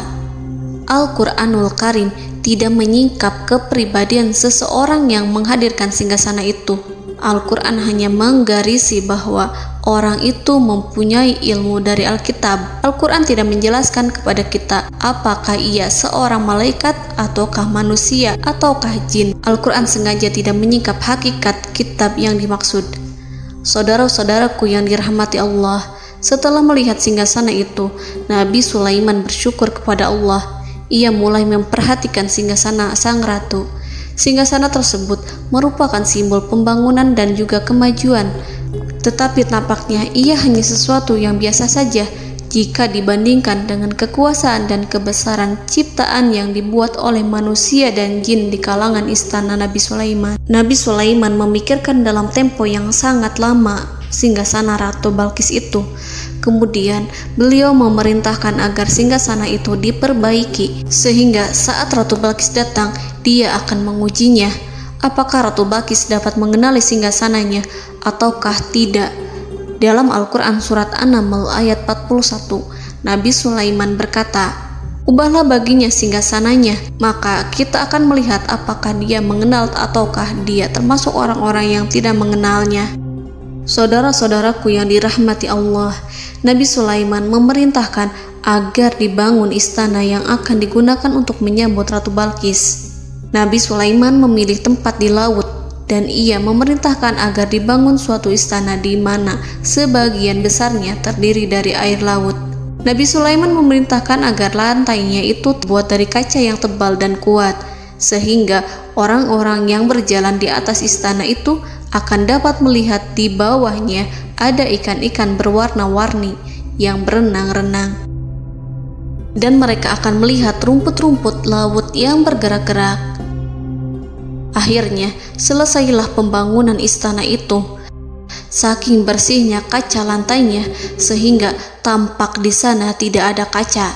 Al-Quranul Karim tidak menyingkap kepribadian seseorang yang menghadirkan singgasana itu. Al-Quran hanya menggarisi bahwa orang itu mempunyai ilmu dari Alkitab. Al-Quran tidak menjelaskan kepada kita apakah ia seorang malaikat ataukah manusia ataukah jin. Al-Quran sengaja tidak menyingkap hakikat kitab yang dimaksud. Saudara-saudaraku yang dirahmati Allah, setelah melihat singgasana itu, Nabi Sulaiman bersyukur kepada Allah. Ia mulai memperhatikan singgasana sang ratu. Singgasana tersebut merupakan simbol pembangunan dan juga kemajuan, tetapi tampaknya ia hanya sesuatu yang biasa saja jika dibandingkan dengan kekuasaan dan kebesaran ciptaan yang dibuat oleh manusia dan jin di kalangan istana Nabi Sulaiman. Nabi Sulaiman memikirkan dalam tempo yang sangat lama singgasana Ratu Balkis itu. Kemudian beliau memerintahkan agar singgasana itu diperbaiki, sehingga saat Ratu Balkis datang, dia akan mengujinya. Apakah Ratu Balkis dapat mengenali singgasananya ataukah tidak? Dalam Al-Quran Surat An-Naml ayat 41, Nabi Sulaiman berkata, "Ubahlah baginya singgasananya, maka kita akan melihat apakah dia mengenal ataukah dia termasuk orang-orang yang tidak mengenalnya." Saudara-saudaraku yang dirahmati Allah, Nabi Sulaiman memerintahkan agar dibangun istana yang akan digunakan untuk menyambut Ratu Balqis. Nabi Sulaiman memilih tempat di laut dan ia memerintahkan agar dibangun suatu istana di mana sebagian besarnya terdiri dari air laut. Nabi Sulaiman memerintahkan agar lantainya itu terbuat dari kaca yang tebal dan kuat, sehingga orang-orang yang berjalan di atas istana itu akan dapat melihat di bawahnya ada ikan-ikan berwarna-warni yang berenang-renang. Dan mereka akan melihat rumput-rumput laut yang bergerak-gerak. Akhirnya, selesailah pembangunan istana itu. Saking bersihnya kaca lantainya, sehingga tampak di sana tidak ada kaca.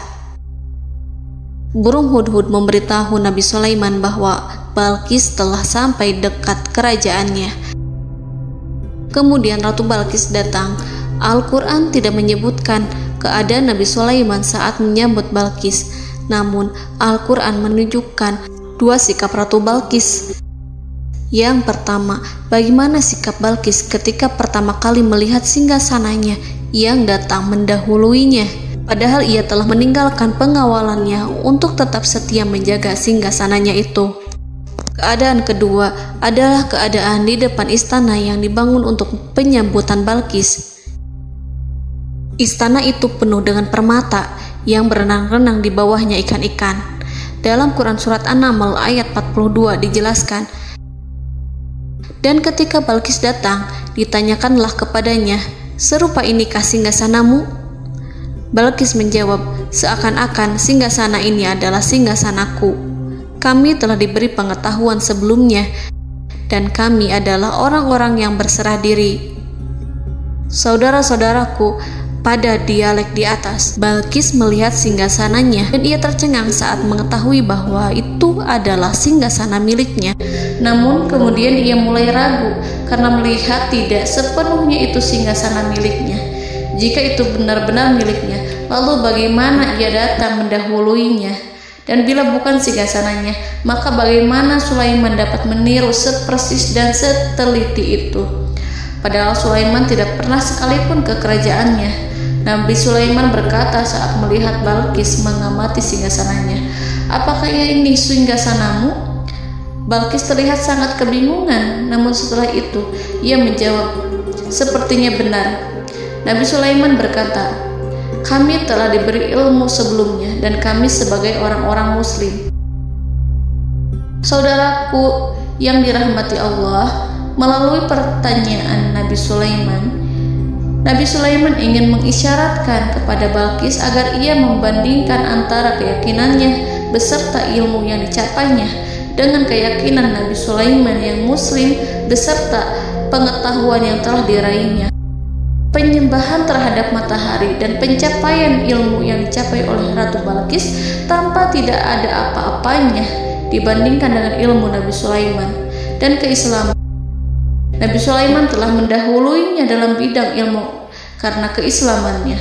Burung hudhud memberitahu Nabi Sulaiman bahwa Balqis telah sampai dekat kerajaannya. Kemudian Ratu Balqis datang. Al-Quran tidak menyebutkan keadaan Nabi Sulaiman saat menyambut Balqis, namun Al-Quran menunjukkan dua sikap Ratu Balqis. Yang pertama, bagaimana sikap Balqis ketika pertama kali melihat singgasananya yang datang mendahuluinya, padahal ia telah meninggalkan pengawalannya untuk tetap setia menjaga singgasananya itu. Keadaan kedua adalah keadaan di depan istana yang dibangun untuk penyambutan Balqis. Istana itu penuh dengan permata yang berenang-renang di bawahnya ikan-ikan. Dalam Quran Surat An-Naml ayat 42 dijelaskan, "Dan ketika Balqis datang, ditanyakanlah kepadanya, 'Serupa inikah singgasanamu?' Balqis menjawab, 'Seakan-akan singgasana ini adalah singgasanaku. Kami telah diberi pengetahuan sebelumnya, dan kami adalah orang-orang yang berserah diri.'" Saudara-saudaraku, pada dialek di atas, Balqis melihat singgasananya dan ia tercengang saat mengetahui bahwa itu adalah singgasana miliknya. Namun kemudian ia mulai ragu karena melihat tidak sepenuhnya itu singgasana miliknya. Jika itu benar-benar miliknya, lalu bagaimana ia datang mendahuluinya? Dan bila bukan singgasananya, maka bagaimana Sulaiman dapat meniru sepersis dan seteliti itu? Padahal Sulaiman tidak pernah sekalipun ke kerajaannya. Nabi Sulaiman berkata saat melihat Balqis mengamati singgasananya, "Apakah ini singgasanamu?" Balqis terlihat sangat kebingungan, namun setelah itu ia menjawab, "Sepertinya benar." Nabi Sulaiman berkata, "Kami telah diberi ilmu sebelumnya dan kami sebagai orang-orang muslim." Saudaraku yang dirahmati Allah, melalui pertanyaan Nabi Sulaiman ingin mengisyaratkan kepada Balqis agar ia membandingkan antara keyakinannya beserta ilmu yang dicapainya dengan keyakinan Nabi Sulaiman yang muslim beserta pengetahuan yang telah diraihnya. Penyembahan terhadap matahari dan pencapaian ilmu yang dicapai oleh Ratu Balqis tanpa tidak ada apa-apanya dibandingkan dengan ilmu Nabi Sulaiman dan keislaman. Nabi Sulaiman telah mendahuluinya dalam bidang ilmu karena keislamannya.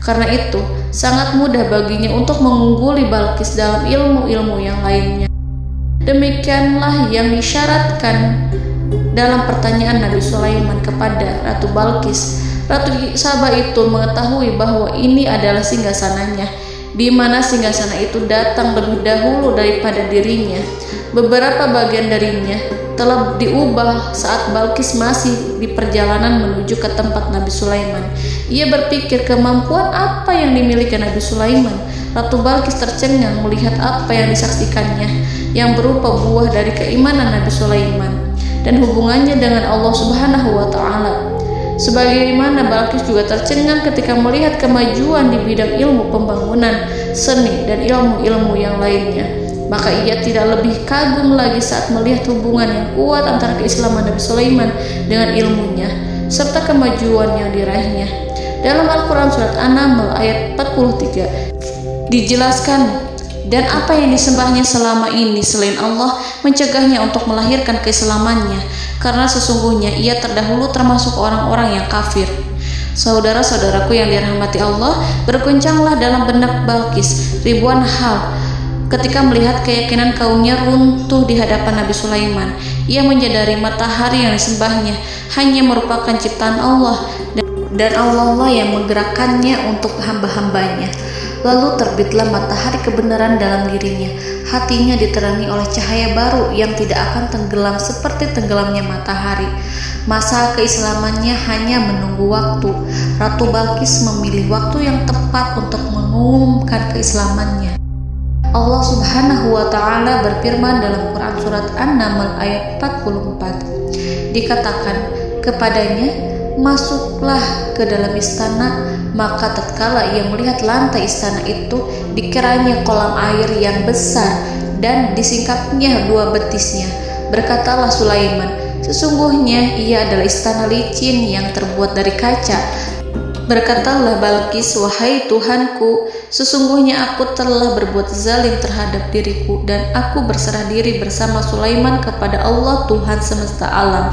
Karena itu, sangat mudah baginya untuk mengungguli Balqis dalam ilmu-ilmu yang lainnya. Demikianlah yang disyaratkan dalam pertanyaan Nabi Sulaiman kepada Ratu Balqis. Ratu Saba itu mengetahui bahwa ini adalah singgasananya, di mana singgasana itu datang lebih dahulu daripada dirinya. Beberapa bagian darinya telah diubah saat Balqis masih di perjalanan menuju ke tempat Nabi Sulaiman. Ia berpikir kemampuan apa yang dimiliki Nabi Sulaiman. Ratu Balqis tercengang melihat apa yang disaksikannya, yang berupa buah dari keimanan Nabi Sulaiman dan hubungannya dengan Allah Subhanahu wa Ta'ala. Sebagaimana Balqis juga tercengang ketika melihat kemajuan di bidang ilmu pembangunan, seni, dan ilmu-ilmu yang lainnya. Maka ia tidak lebih kagum lagi saat melihat hubungan yang kuat antara keislaman Nabi Sulaiman dengan ilmunya serta kemajuan yang diraihnya. Dalam Al-Quran Surat An-Naml ayat 43 dijelaskan, "Dan apa yang disembahnya selama ini selain Allah mencegahnya untuk melahirkan keislamannya, karena sesungguhnya ia terdahulu termasuk orang-orang yang kafir." Saudara-saudaraku yang dirahmati Allah, berguncanglah dalam benak Balqis ribuan hal ketika melihat keyakinan kaumnya runtuh di hadapan Nabi Sulaiman. Ia menyadari matahari yang disembahnya hanya merupakan ciptaan Allah, dan Allah lah yang menggerakkannya untuk hamba-hambanya. Lalu terbitlah matahari kebenaran dalam dirinya. Hatinya diterangi oleh cahaya baru yang tidak akan tenggelam seperti tenggelamnya matahari. Masa keislamannya hanya menunggu waktu. Ratu Balqis memilih waktu yang tepat untuk mengumumkan keislamannya. Allah Subhanahu wa Ta'ala berfirman dalam Quran Surat An-Naml ayat 44. Dikatakan kepadanya, masuklah ke dalam istana. Maka tatkala ia melihat lantai istana itu, dikiranya kolam air yang besar dan disingkapnya dua betisnya. Berkatalah Sulaiman, sesungguhnya ia adalah istana licin yang terbuat dari kaca. Berkatalah Balqis, wahai Tuhanku, sesungguhnya aku telah berbuat zalim terhadap diriku, dan aku berserah diri bersama Sulaiman kepada Allah Tuhan semesta alam.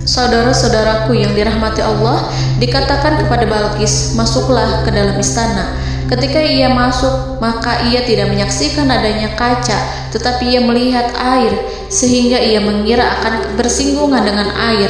Saudara-saudaraku yang dirahmati Allah, dikatakan kepada Balqis, masuklah ke dalam istana. Ketika ia masuk, maka ia tidak menyaksikan adanya kaca, tetapi ia melihat air, sehingga ia mengira akan bersinggungan dengan air.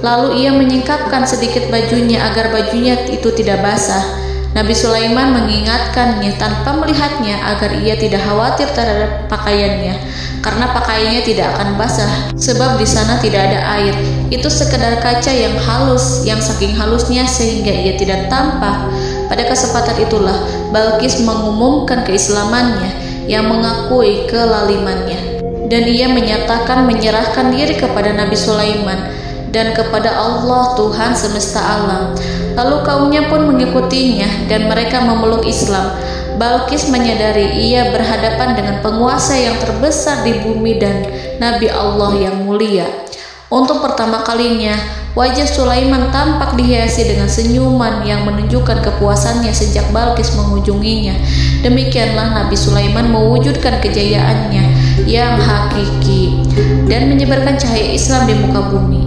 Lalu ia menyingkapkan sedikit bajunya agar bajunya itu tidak basah. Nabi Sulaiman mengingatkannya tanpa melihatnya agar ia tidak khawatir terhadap pakaiannya, karena pakaiannya tidak akan basah sebab di sana tidak ada air. Itu sekedar kaca yang halus, yang saking halusnya sehingga ia tidak tampak. Pada kesempatan itulah Balqis mengumumkan keislamannya yang mengakui kelalimannya, dan ia menyatakan menyerahkan diri kepada Nabi Sulaiman dan kepada Allah Tuhan semesta alam. Lalu kaumnya pun mengikutinya dan mereka memeluk Islam. Balqis menyadari ia berhadapan dengan penguasa yang terbesar di bumi dan Nabi Allah yang mulia. Untuk pertama kalinya, wajah Sulaiman tampak dihiasi dengan senyuman yang menunjukkan kepuasannya sejak Balqis mengunjunginya. Demikianlah Nabi Sulaiman mewujudkan kejayaannya yang hakiki dan menyebarkan cahaya Islam di muka bumi.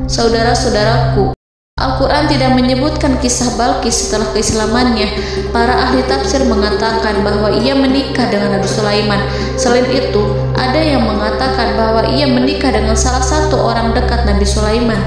Saudara-saudaraku, Al-Quran tidak menyebutkan kisah Balqis setelah keislamannya. Para ahli tafsir mengatakan bahwa ia menikah dengan Nabi Sulaiman. Selain itu, ada yang mengatakan bahwa ia menikah dengan salah satu orang dekat Nabi Sulaiman.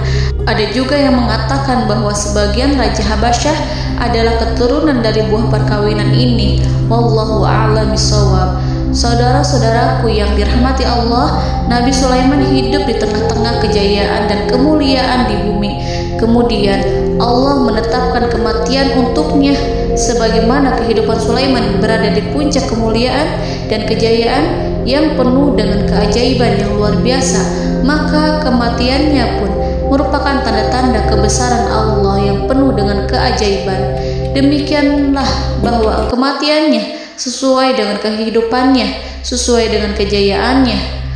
Ada juga yang mengatakan bahwa sebagian Raja Habasyah adalah keturunan dari buah perkawinan ini. Wallahu a'lam bishawab. Saudara-saudaraku yang dirahmati Allah, Nabi Sulaiman hidup di tengah-tengah kejayaan dan kemuliaan di bumi. Kemudian Allah menetapkan kematian untuknya. Sebagaimana kehidupan Sulaiman berada di puncak kemuliaan dan kejayaan yang penuh dengan keajaiban yang luar biasa, maka kematiannya pun merupakan tanda-tanda kebesaran Allah yang penuh dengan keajaiban. Demikianlah bahwa kematiannya sesuai dengan kehidupannya, sesuai dengan kejayaannya.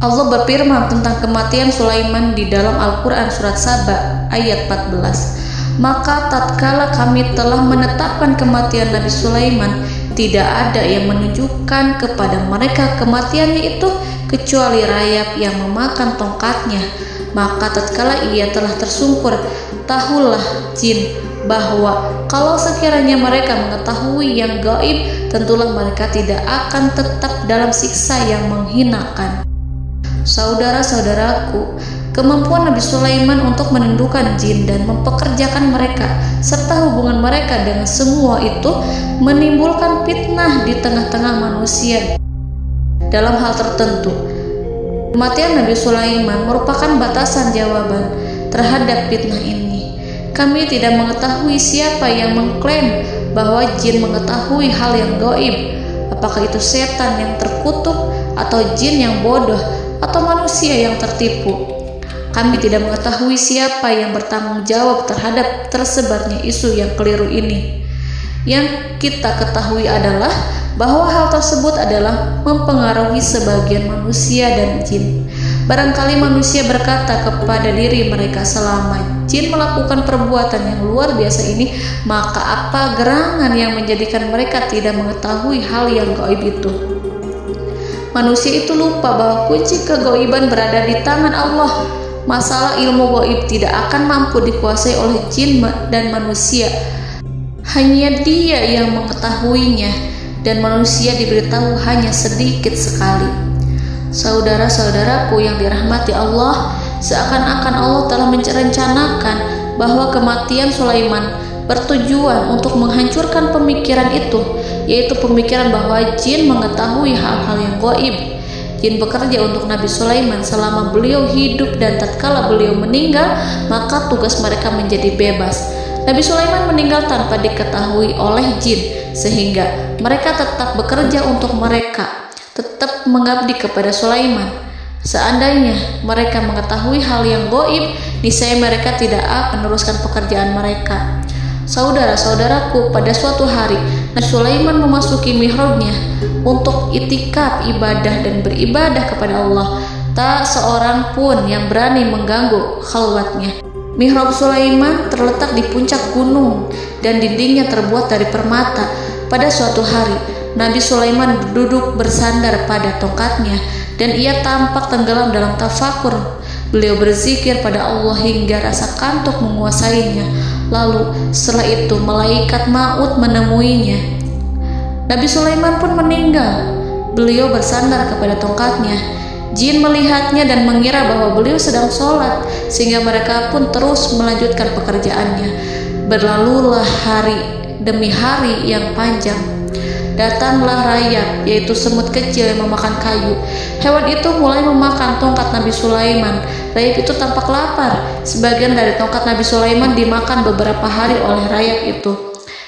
Allah berfirman tentang kematian Sulaiman di dalam Al-Quran Surat Saba ayat 14. Maka tatkala kami telah menetapkan kematian Nabi Sulaiman, tidak ada yang menunjukkan kepada mereka kematiannya itu kecuali rayap yang memakan tongkatnya. Maka tatkala ia telah tersungkur, tahulah jin bahwa kalau sekiranya mereka mengetahui yang gaib, tentulah mereka tidak akan tetap dalam siksa yang menghinakan. Saudara-saudaraku, kemampuan Nabi Sulaiman untuk menundukkan jin dan mempekerjakan mereka serta hubungan mereka dengan semua itu menimbulkan fitnah di tengah-tengah manusia dalam hal tertentu. Kematian Nabi Sulaiman merupakan batasan jawaban terhadap fitnah ini. Kami tidak mengetahui siapa yang mengklaim bahwa jin mengetahui hal yang gaib. Apakah itu setan yang terkutuk, atau jin yang bodoh, atau manusia yang tertipu? Kami tidak mengetahui siapa yang bertanggung jawab terhadap tersebarnya isu yang keliru ini. Yang kita ketahui adalah bahwa hal tersebut adalah mempengaruhi sebagian manusia dan jin. Barangkali manusia berkata kepada diri mereka, selama jin melakukan perbuatan yang luar biasa ini, maka apa gerangan yang menjadikan mereka tidak mengetahui hal yang gaib itu? Manusia itu lupa bahwa kunci kegaiban berada di tangan Allah. Masalah ilmu gaib tidak akan mampu dikuasai oleh jin dan manusia. Hanya Dia yang mengetahuinya, dan manusia diberitahu hanya sedikit sekali. Saudara-saudaraku yang dirahmati Allah, seakan-akan Allah telah merencanakan bahwa kematian Sulaiman bertujuan untuk menghancurkan pemikiran itu, yaitu pemikiran bahwa jin mengetahui hal-hal yang gaib. Jin bekerja untuk Nabi Sulaiman selama beliau hidup, dan tatkala beliau meninggal, maka tugas mereka menjadi bebas. Nabi Sulaiman meninggal tanpa diketahui oleh jin, sehingga mereka tetap bekerja untuk mereka, tetap mengabdi kepada Sulaiman. Seandainya mereka mengetahui hal yang gaib, niscaya mereka tidak akan meneruskan pekerjaan mereka. Saudara-saudaraku, pada suatu hari Nabi Sulaiman memasuki mihrabnya untuk itikaf ibadah dan beribadah kepada Allah. Tak seorang pun yang berani mengganggu khalwatnya. Mihrab Sulaiman terletak di puncak gunung dan dindingnya terbuat dari permata. Pada suatu hari, Nabi Sulaiman duduk bersandar pada tongkatnya dan ia tampak tenggelam dalam tafakur. Beliau berzikir pada Allah hingga rasa kantuk menguasainya. Lalu setelah itu malaikat maut menemuinya. Nabi Sulaiman pun meninggal. Beliau bersandar kepada tongkatnya. Jin melihatnya dan mengira bahwa beliau sedang sholat, sehingga mereka pun terus melanjutkan pekerjaannya. Berlalulah hari demi hari yang panjang. Datanglah rayap, yaitu semut kecil yang memakan kayu. Hewan itu mulai memakan tongkat Nabi Sulaiman. Rayap itu tampak lapar. Sebagian dari tongkat Nabi Sulaiman dimakan beberapa hari oleh rayap itu.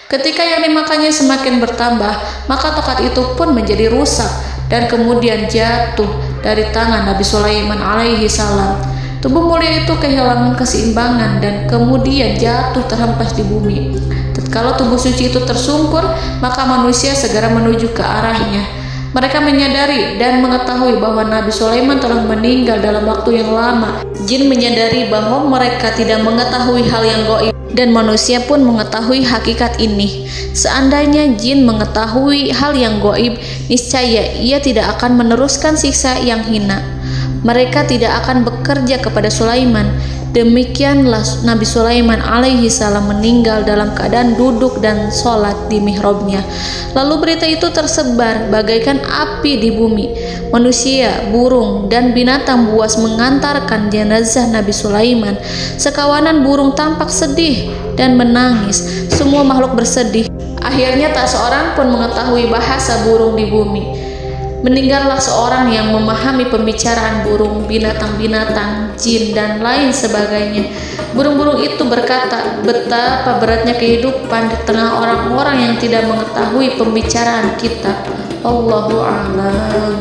Ketika yang dimakannya semakin bertambah, maka tongkat itu pun menjadi rusak dan kemudian jatuh dari tangan Nabi Sulaiman alaihi salam. Tubuh mulia itu kehilangan keseimbangan dan kemudian jatuh terhempas di bumi. Tatkala tubuh suci itu tersungkur, maka manusia segera menuju ke arahnya. Mereka menyadari dan mengetahui bahwa Nabi Sulaiman telah meninggal dalam waktu yang lama. Jin menyadari bahwa mereka tidak mengetahui hal yang gaib, dan manusia pun mengetahui hakikat ini. Seandainya jin mengetahui hal yang gaib, niscaya ia tidak akan meneruskan siksa yang hina. Mereka tidak akan bekerja kepada Sulaiman. Demikianlah Nabi Sulaiman alaihi salam meninggal dalam keadaan duduk dan sholat di mihrabnya. Lalu berita itu tersebar bagaikan api di bumi. Manusia, burung, dan binatang buas mengantarkan jenazah Nabi Sulaiman. Sekawanan burung tampak sedih dan menangis. Semua makhluk bersedih. Akhirnya tak seorang pun mengetahui bahasa burung di bumi. Meninggallah seorang yang memahami pembicaraan burung, binatang-binatang, jin, dan lain sebagainya. Burung-burung itu berkata, betapa beratnya kehidupan di tengah orang-orang yang tidak mengetahui pembicaraan kita. Allahu a'lam.